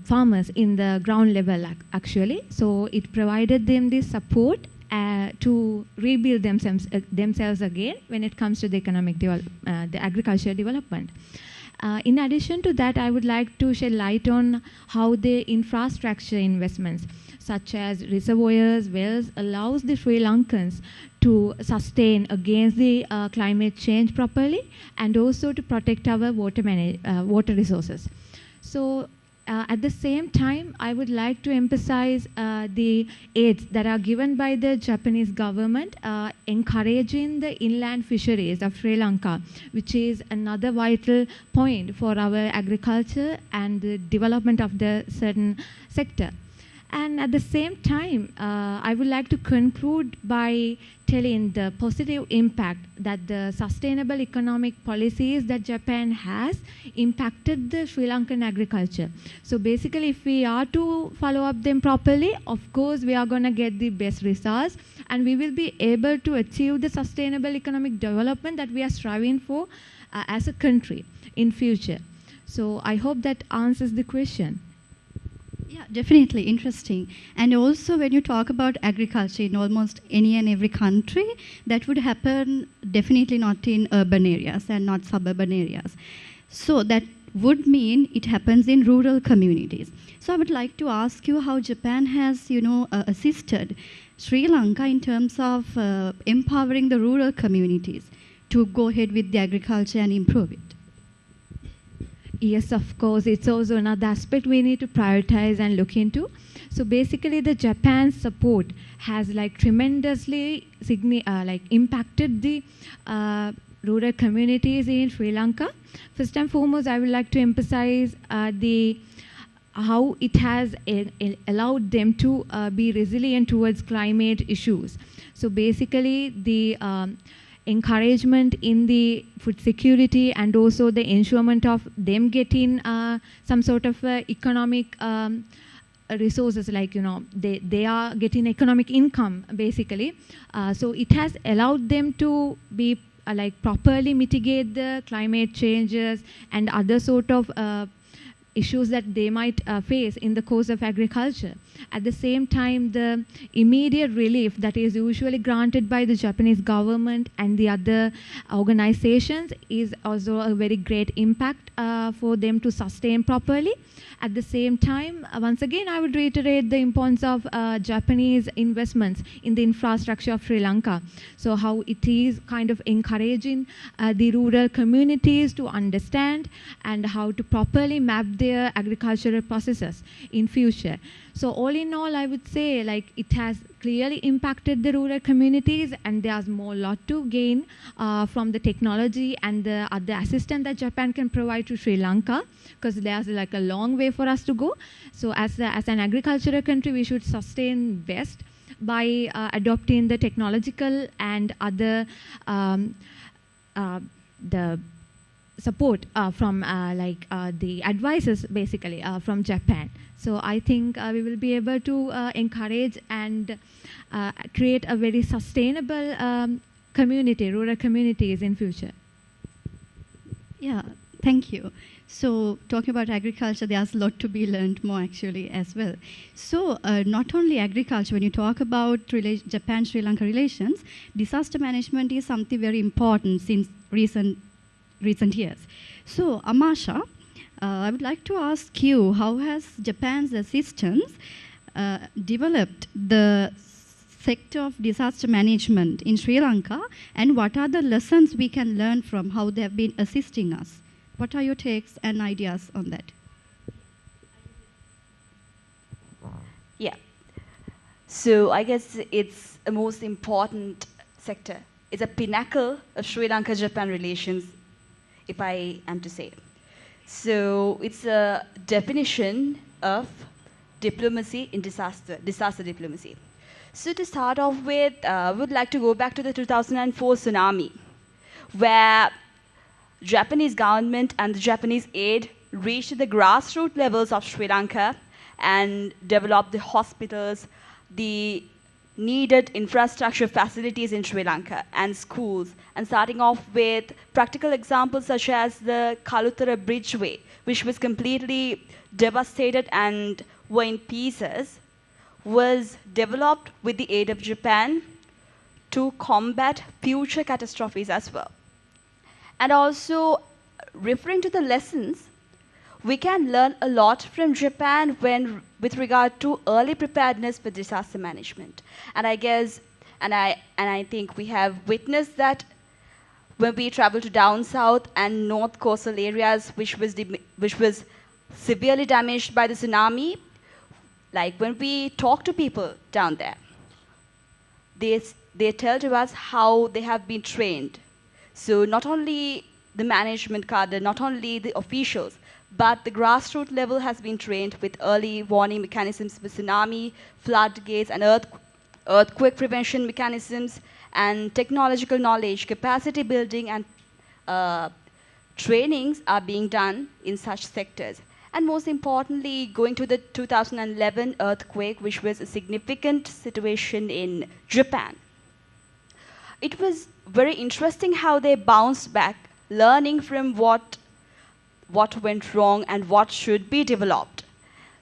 farmers in the ground level, actually. So it provided them this support to rebuild themselves again when it comes to the the agricultural development. In addition to that, I would like to shed light on how the infrastructure investments, such as reservoirs, wells, allows the Sri Lankans to sustain against the climate change properly, and also to protect our water resources. So at the same time, I would like to emphasize the aids that are given by the Japanese government encouraging the inland fisheries of Sri Lanka, which is another vital point for our agriculture and the development of the certain sector. And at the same time, I would like to conclude by telling the positive impact that the sustainable economic policies that Japan has impacted the Sri Lankan agriculture. So basically, if we are to follow up them properly, of course, we are going to get the best results, and we will be able to achieve the sustainable economic development that we are striving for as a country in future. So I hope that answers the question. Yeah, definitely interesting. And also, when you talk about agriculture in almost any and every country, that would happen definitely not in urban areas and not suburban areas. So that would mean it happens in rural communities. So I would like to ask you how Japan has, assisted Sri Lanka in terms of empowering the rural communities to go ahead with the agriculture and improve it. Yes, of course. It's also another aspect we need to prioritize and look into. So basically, the Japan's support has tremendously impacted the rural communities in Sri Lanka. First and foremost, I would like to emphasize how it has allowed them to be resilient towards climate issues. So basically, the encouragement in the food security and also the ensurement of them getting some sort of economic resources, like, you know, they are getting economic income basically. So it has allowed them to be like properly mitigate the climate changes and other sort of issues that they might face in the course of agriculture. At the same time, the immediate relief that is usually granted by the Japanese government and the other organizations is also a very great impact for them to sustain properly. At the same time, once again, I would reiterate the importance of Japanese investments in the infrastructure of Sri Lanka. So how it is kind of encouraging the rural communities to understand and how to properly map their agricultural processes in future. So all in all, I would say, like, it has clearly impacted the rural communities, and there's more lot to gain from the technology and the other assistance that Japan can provide to Sri Lanka, because there's like a long way for us to go. So as an agricultural country, we should sustain best by adopting the technological and other the support from the advices basically from Japan. So I think we will be able to encourage and create a very sustainable community, rural communities in future. Yeah, thank you. So talking about agriculture, there's a lot to be learned more actually as well. So not only agriculture, when you talk about Japan-Sri Lanka relations, disaster management is something very important since recent years. So Amasha, I would like to ask you, how has Japan's assistance developed the sector of disaster management in Sri Lanka, and what are the lessons we can learn from how they have been assisting us? What are your takes and ideas on that? Yeah. So I guess it's a most important sector. It's a pinnacle of Sri Lanka-Japan relations, if I am to say. So it's a definition of diplomacy in disaster diplomacy. So to start off with, we would like to go back to the 2004 tsunami, where Japanese government and the Japanese aid reached the grassroots levels of Sri Lanka and developed the hospitals, the needed infrastructure facilities in Sri Lanka and schools, and starting off with practical examples such as the Kaluthara Bridgeway, which was completely devastated and were in pieces, was developed with the aid of Japan to combat future catastrophes as well. And also, referring to the lessons, we can learn a lot from Japan with regard to early preparedness for disaster management. And I guess, and I think we have witnessed that when we travel to down south and north coastal areas, which was severely damaged by the tsunami. Like when we talk to people down there, they tell to us how they have been trained. So not only the management cadre, not only the officials, but the grassroots level has been trained with early warning mechanisms for tsunami, floodgates, and earthquake prevention mechanisms, and technological knowledge, capacity building, and trainings are being done in such sectors. And most importantly, going to the 2011 earthquake, which was a significant situation in Japan. It was very interesting how they bounced back, learning from what went wrong and what should be developed.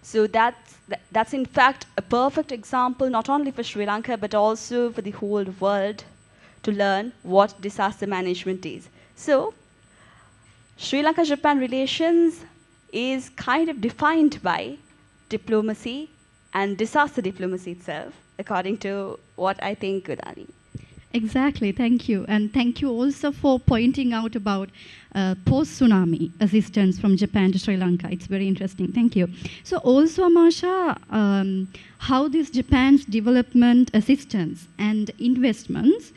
So that's in fact a perfect example, not only for Sri Lanka, but also for the whole world to learn what disaster management is. So Sri Lanka-Japan relations is kind of defined by diplomacy and disaster diplomacy itself, according to what I think, Udani. Exactly, thank you. And thank you also for pointing out about post-tsunami assistance from Japan to Sri Lanka. It's very interesting, thank you. So also, Amasha, how this Japan's development assistance and investments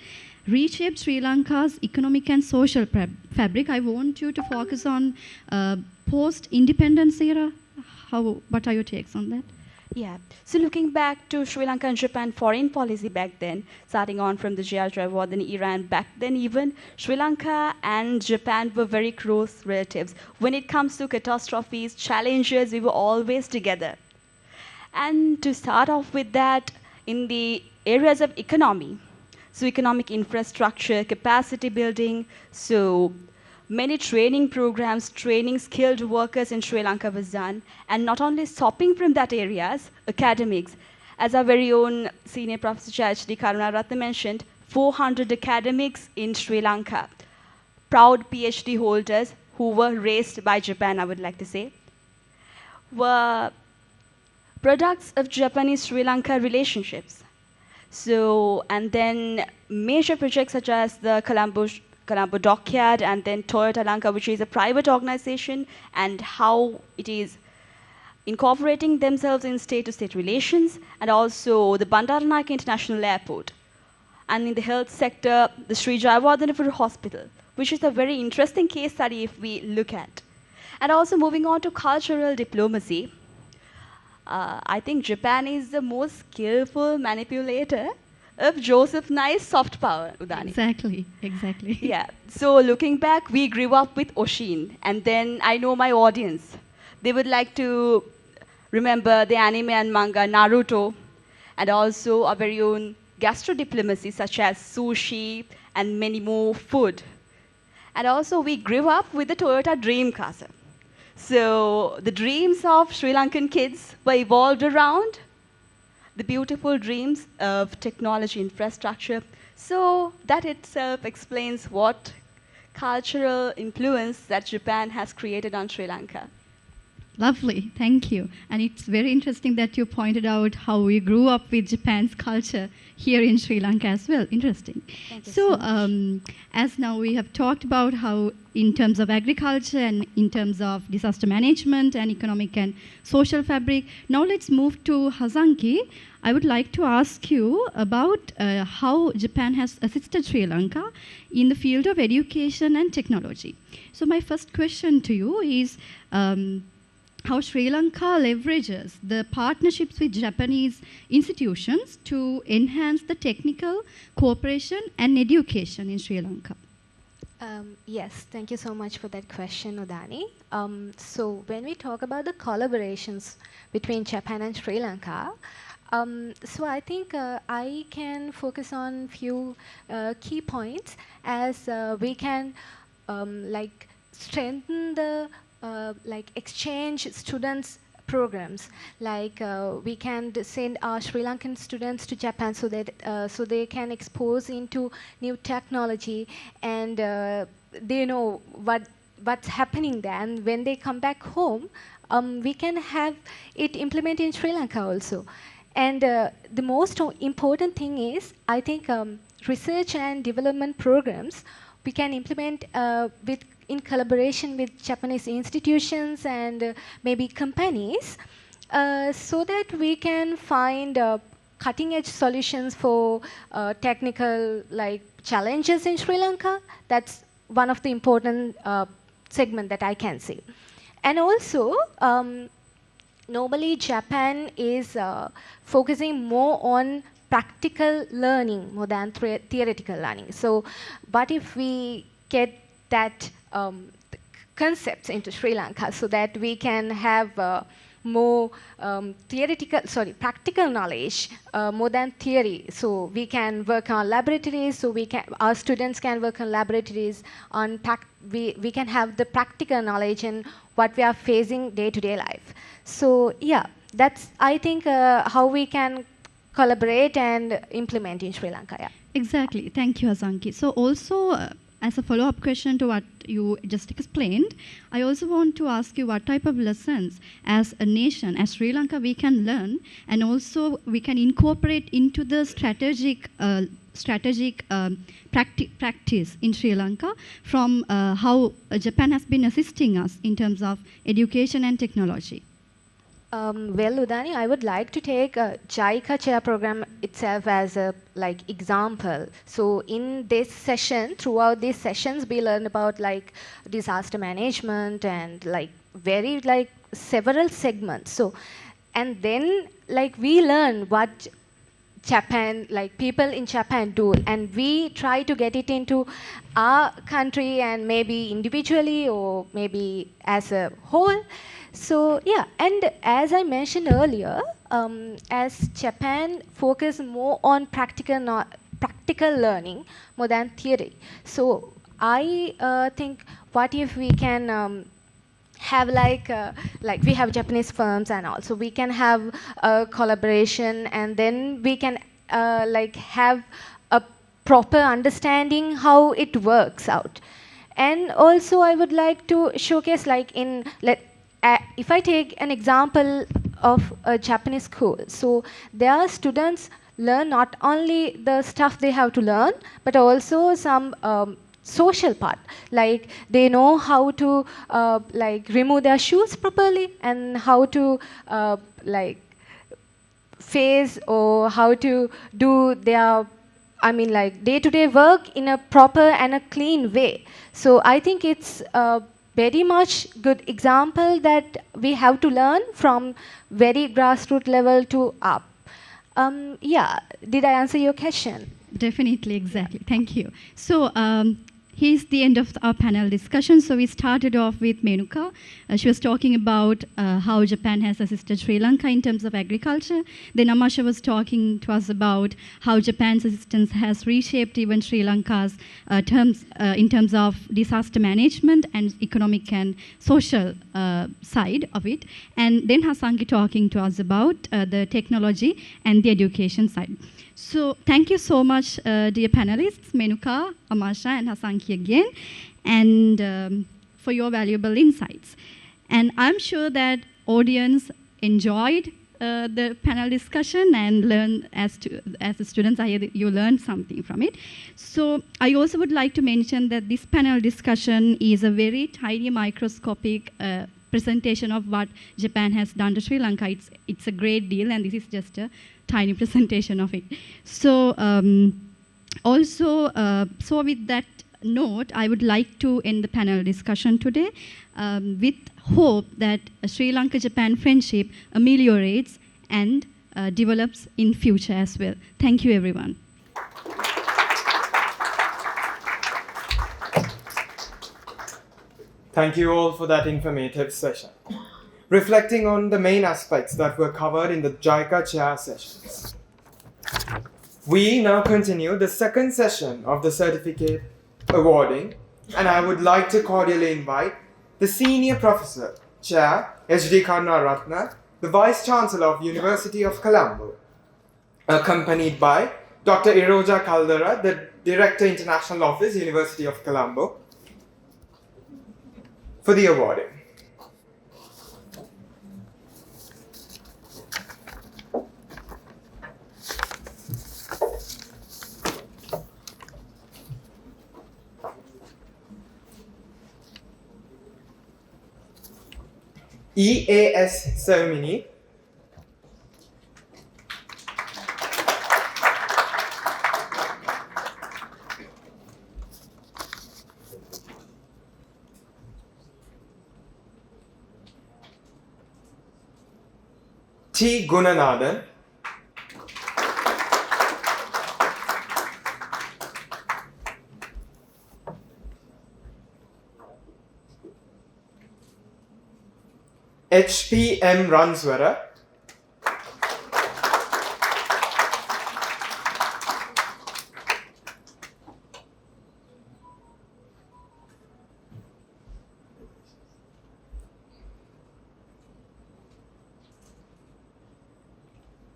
reshaped Sri Lanka's economic and social fabric. I want you to focus on post-independence era. What are your takes on that? Yeah. So looking back to Sri Lanka and Japan foreign policy back then, starting on from the J.R. Jayawardene era, and back then even, Sri Lanka and Japan were very close relatives. When it comes to catastrophes, challenges, we were always together. And to start off with that, in the areas of economy, so economic infrastructure, capacity building, so many training programs, training skilled workers in Sri Lanka was done, and not only stopping from that areas, academics. As our very own senior professor H.D. Karunaratne mentioned, 400 academics in Sri Lanka, proud PhD holders who were raised by Japan, I would like to say, were products of Japanese-Sri Lanka relationships. So, and then major projects such as the Colombo Dockyard, and then Toyota Lanka, which is a private organization, and how it is incorporating themselves in state-to-state relations, and also the Bandaranaike International Airport. And in the health sector, the Sri Jayawardene Hospital, which is a very interesting case study if we look at. And also moving on to cultural diplomacy, I think Japan is the most skillful manipulator of Joseph Nye's soft power, Udani. Exactly. Yeah. So looking back, we grew up with Oshin, and then I know my audience. They would like to remember the anime and manga Naruto, and also our very own gastro diplomacy such as sushi and many more food. And also we grew up with the Toyota Dreamcastle. So the dreams of Sri Lankan kids were evolved around the beautiful dreams of technology infrastructure. So that itself explains what cultural influence that Japan has created on Sri Lanka. Lovely, thank you. And it's very interesting that you pointed out how we grew up with Japan's culture here in Sri Lanka as well. Interesting. Thank you So, so much. as now we have talked about how in terms of agriculture and in terms of disaster management and economic and social fabric, now let's move to Hazanki. I would like to ask you about how Japan has assisted Sri Lanka in the field of education and technology. So my first question to you is, how Sri Lanka leverages the partnerships with Japanese institutions to enhance the technical cooperation and education in Sri Lanka. Yes, thank you so much for that question, Udani. So when we talk about the collaborations between Japan and Sri Lanka, so I think I can focus on few key points as we can like strengthen the exchange students programs, like we can send our Sri Lankan students to Japan so that so they can expose into new technology and they know what's happening there, and when they come back home we can have it implemented in Sri Lanka also. And the most important thing is, I think research and development programs we can implement in collaboration with Japanese institutions and maybe companies, so that we can find cutting-edge solutions for technical challenges in Sri Lanka. That's one of the important segment that I can see. And also, normally Japan is focusing more on practical learning more than theoretical learning. So, but if we get that concepts into Sri Lanka so that we can have more practical knowledge more than theory. So we can work on laboratories, so our students can work on laboratories, we can have the practical knowledge in what we are facing day-to-day life. So yeah, that's I think how we can collaborate and implement in Sri Lanka. Yeah. Exactly. Thank you, Hazanki. So also, as a follow-up question to what you just explained, I also want to ask you what type of lessons as a nation, as Sri Lanka, we can learn, and also we can incorporate into the strategic practice in Sri Lanka from how Japan has been assisting us in terms of education and technology. Well, Udani, I would like to take JICA chair program itself as a example. So in this session, throughout these sessions, we learn about disaster management and very several segments. So, and then we learn what Japan, people in Japan do, and we try to get it into our country and maybe individually or maybe as a whole. So yeah, and as I mentioned earlier, as Japan focus more on practical learning more than theory. So I think, what if we can have we have Japanese firms and also we can have a collaboration, and then we can have a proper understanding how it works out. And also I would like to showcase if I take an example of a Japanese school, so their students learn not only the stuff they have to learn, but also some social part, like they know how to remove their shoes properly, and how to face or how to do their day-to-day work in a proper and a clean way. So I think it's a very much good example that we have to learn from very grassroots level to up. Yeah, did I answer your question? Definitely, exactly. Thank you. So here's the end of our panel discussion. So we started off with Menuka. She was talking about how Japan has assisted Sri Lanka in terms of agriculture. Then Amasha was talking to us about how Japan's assistance has reshaped even Sri Lanka's in terms of disaster management and economic and social side of it. And then Hasangi talking to us about the technology and the education side. So thank you so much, dear panelists, Menuka, Amasha, and Hasanki again, and for your valuable insights. And I'm sure that audience enjoyed the panel discussion and learned, as the students, you learned something from it. So I also would like to mention that this panel discussion is a very tiny microscopic presentation of what Japan has done to Sri Lanka. It's a great deal, and this is just a tiny presentation of it. So so with that note, I would like to end the panel discussion today with hope that Sri Lanka-Japan friendship ameliorates and develops in future as well. Thank you, everyone. Thank you all for that informative session. Reflecting on the main aspects that were covered in the JICA chair sessions. We now continue the second session of the certificate awarding, and I would like to cordially invite the Senior Professor, Chair, H.D. Karnaratna, the Vice Chancellor of University of Colombo, accompanied by Dr. Iroja Caldera, the Director, International Office, University of Colombo, for the awarding. EAS ceremony. T. Gunanathan. HPM Ranswara.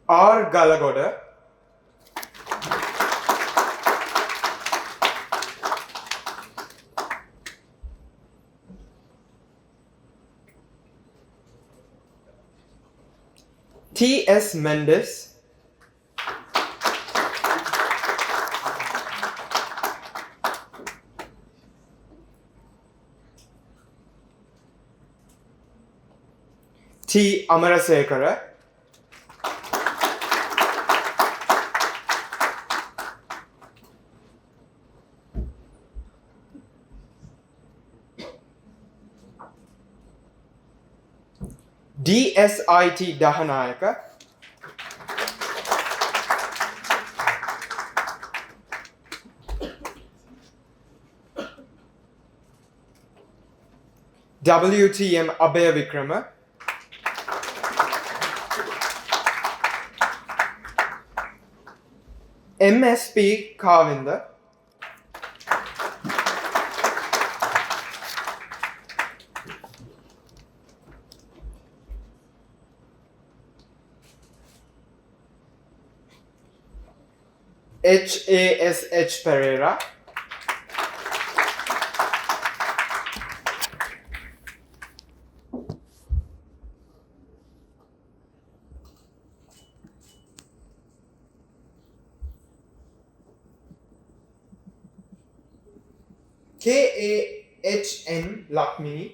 R. Galagoda. T. S. Mendes. T. T. Amarasekara, D.S.I.T. Dahanayaka, W.T.M. Abhayavikrama, M.S.P. Kavinda, H.A.S.H. Pereira, K.A.H.N. Lakmini,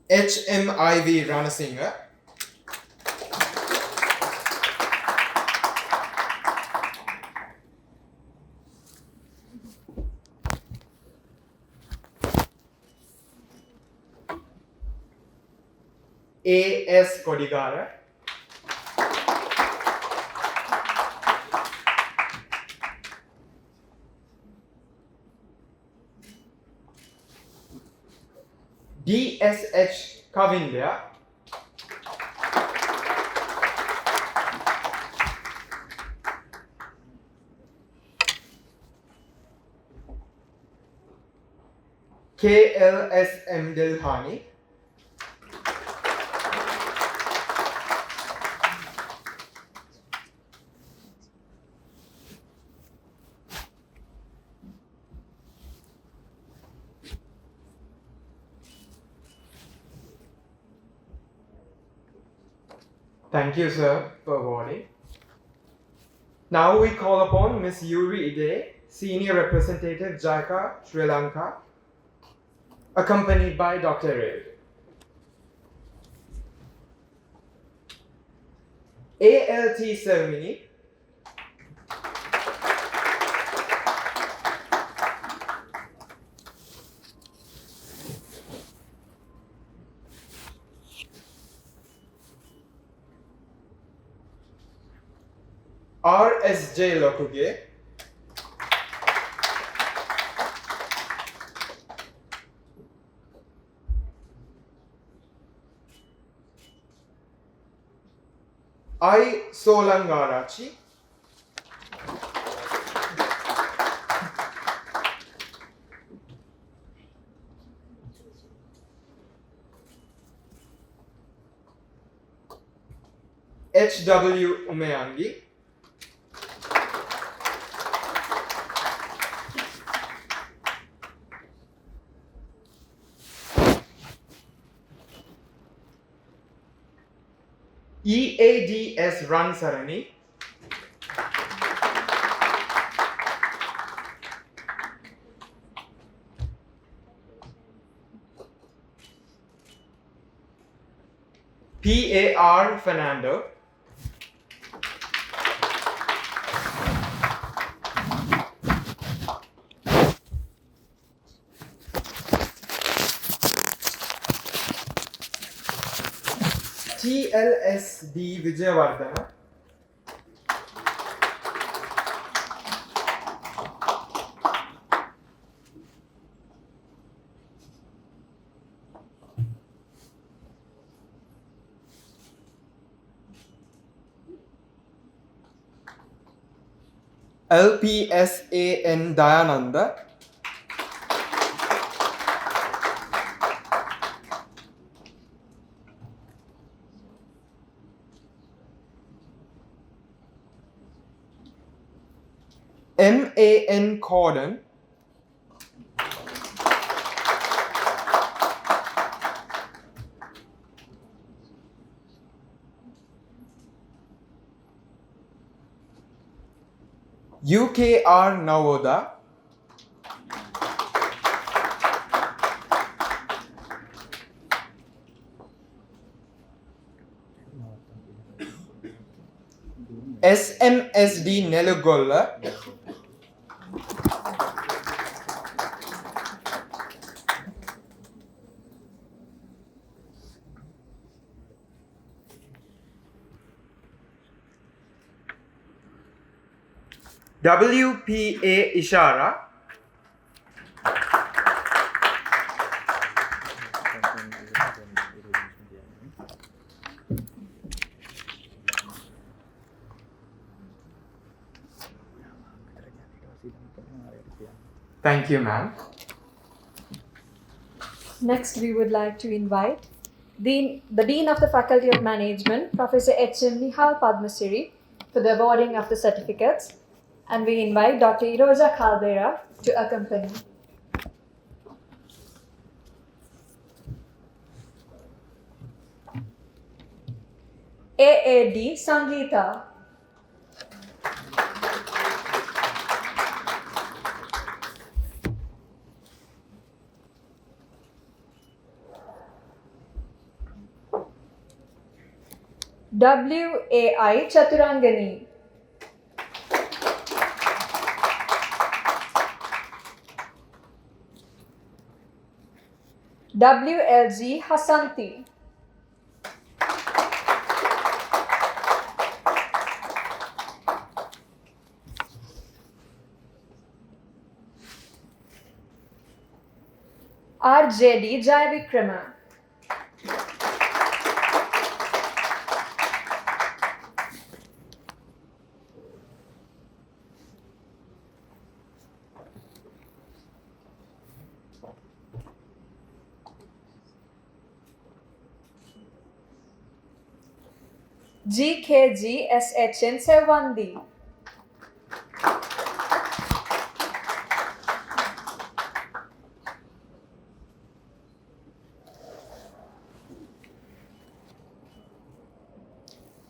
H.M.I.V. Ranasinghe, A.S. Kodigara, D.S.H. Kavindya, K.L.S.M. Dilhani, Thank you, sir, for awarding. Now we call upon Ms. Yuri Ide, Senior Representative JICA, Sri Lanka, accompanied by Dr. Ray. A.L.T. Selmini, R.S.J. Lokuge, I. Solangarachi, H.W. Umeyangi, E.A.D.S. Ransarani, P.A.R. Fernando, T.L.S.D. Vijayawardana, L.P.S.A.N. Dayananda, M.A.N. Corden, UKR Nawoda, SMSD Nelugolla, WPA Ishara, Thank you, ma'am. Next, we would like to invite the Dean of the Faculty of Management, Professor H.M. Nihal Padmasiri, for the awarding of the certificates. And we invite Dr. Iroja Caldera to accompany. AAD Sangeeta. WAI Chaturangani. WLG Hasanti. RJD Jayavikrama. GKG SHN Sevandi.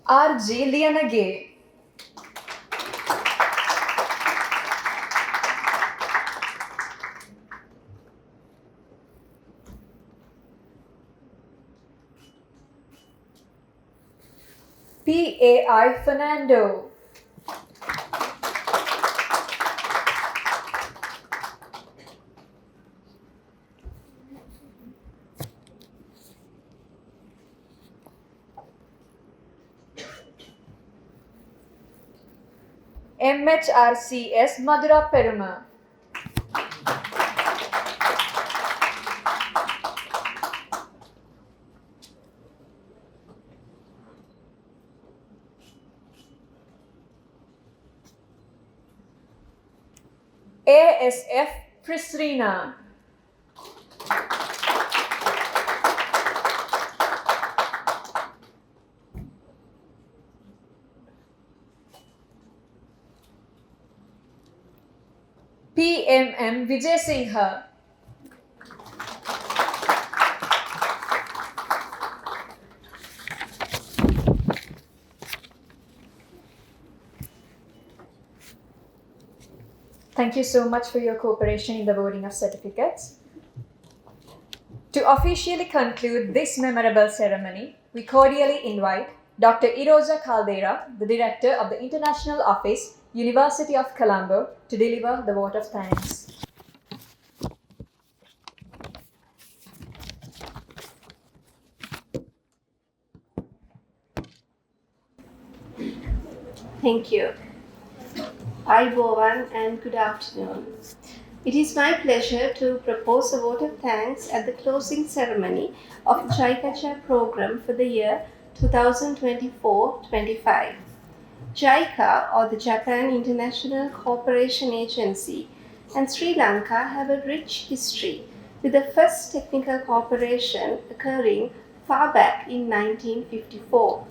RG Lianage. PAI Fernando. MHRCS Madura Peruma. ASF Prisrina. PMM Vijay Singha. Thank you so much for your cooperation in the awarding of certificates. To officially conclude this memorable ceremony, we cordially invite Dr. Iroja Caldera, the Director of the International Office, University of Colombo, to deliver the vote of thanks. Thank you. Ayubowan and good afternoon. It is my pleasure to propose a vote of thanks at the closing ceremony of the JICA program for the year 2024-25. JICA, or the Japan International Cooperation Agency, and Sri Lanka have a rich history, with the first technical cooperation occurring far back in 1954.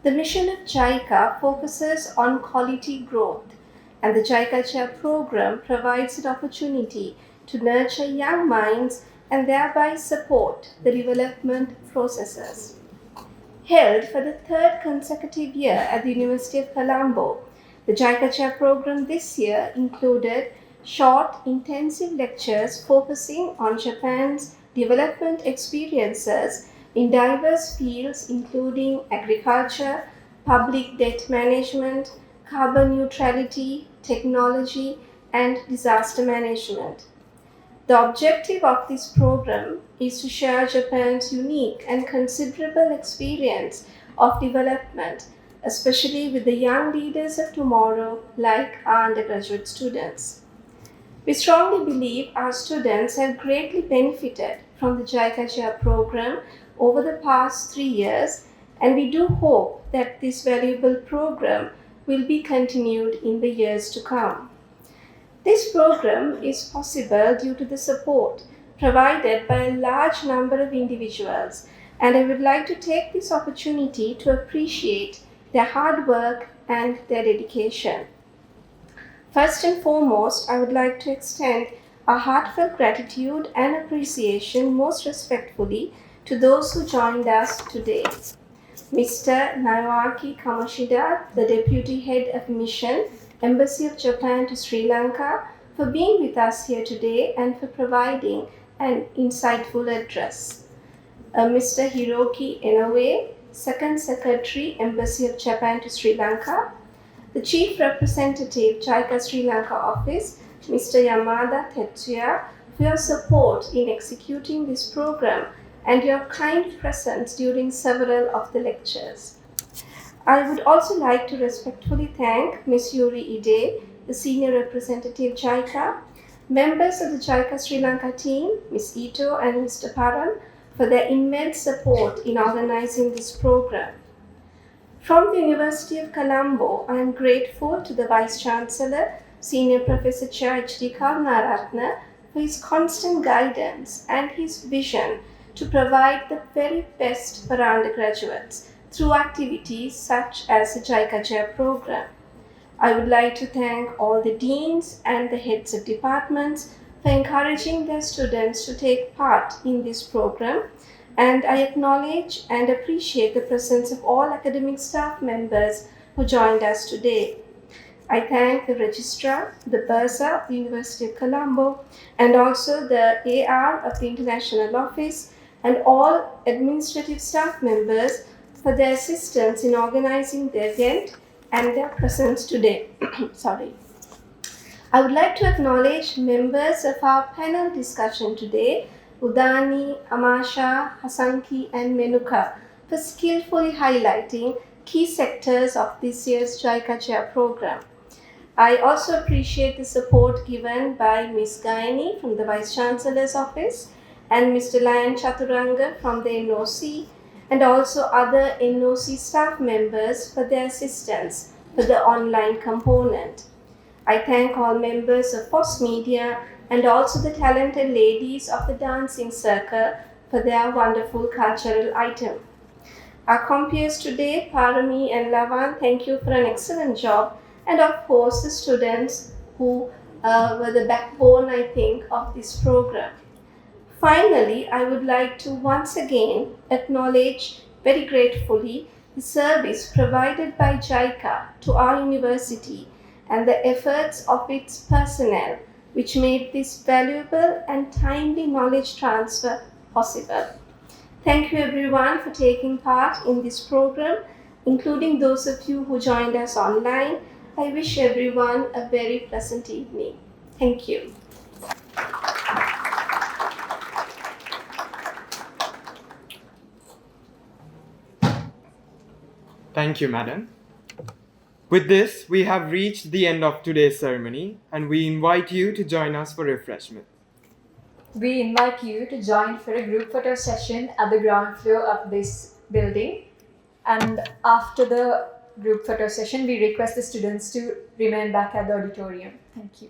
The mission of JICA focuses on quality growth, and the JICA program provides an opportunity to nurture young minds and thereby support the development processes. Held for the third consecutive year at the University of Colombo, The JICA Chair program this year included short, intensive lectures focusing on Japan's development experiences in diverse fields including agriculture, public debt management, carbon neutrality, technology, and disaster management. The objective of this program is to share Japan's unique and considerable experience of development, especially with the young leaders of tomorrow like our undergraduate students. We strongly believe our students have greatly benefited from the JICA Chair program over the past 3 years, and we do hope that this valuable program will be continued in the years to come. This program is possible due to the support provided by a large number of individuals, and I would like to take this opportunity to appreciate their hard work and their dedication. First and foremost, I would like to extend a heartfelt gratitude and appreciation most respectfully to those who joined us today. Mr. Naoaki Kamoshida, the Deputy Head of Mission, Embassy of Japan to Sri Lanka, for being with us here today and for providing an insightful address. Mr. Hiroki Inoue, Second Secretary, Embassy of Japan to Sri Lanka. The Chief Representative, JICA Sri Lanka Office, Mr. Yamada Tetsuya, for your support in executing this program and your kind presence during several of the lectures. I would also like to respectfully thank Ms. Yuri Ide, the Senior Representative JICA, members of the JICA Sri Lanka team, Ms. Ito and Mr. Param, for their immense support in organizing this program. From the University of Colombo, I am grateful to the Vice Chancellor, Senior Professor Chair H.D. Karunaratne, for his constant guidance and his vision to provide the very best for our undergraduates through activities such as the JICA Chair program. I would like to thank all the deans and the heads of departments for encouraging their students to take part in this program, and I acknowledge and appreciate the presence of all academic staff members who joined us today. I thank the Registrar, the Bursar of the University of Colombo, and also the AR of the International Office, and all administrative staff members for their assistance in organizing the event and their presence today. Sorry. I would like to acknowledge members of our panel discussion today, Udani, Amasha, Hasanki, and Menuka, for skillfully highlighting key sectors of this year's JICA Chair program. I also appreciate the support given by Ms. Gaini from the Vice Chancellor's Office and Mr. Lion Chaturanga from the NOC, and also other NOC staff members for their assistance for the online component. I thank all members of FOSS Media and also the talented ladies of the dancing circle for their wonderful cultural item. Our compeers today, Parami and Lavan, thank you for an excellent job, and of course the students who were the backbone, I think, of this program. Finally, I would like to once again acknowledge very gratefully the service provided by JICA to our university and the efforts of its personnel, which made this valuable and timely knowledge transfer possible. Thank you everyone for taking part in this program, including those of you who joined us online. I wish everyone a very pleasant evening. Thank you. Thank you, Madam. With this, we have reached the end of today's ceremony, and we invite you to join us for refreshment. We invite you to join for a group photo session at the ground floor of this building. And after the group photo session, we request the students to remain back at the auditorium. Thank you.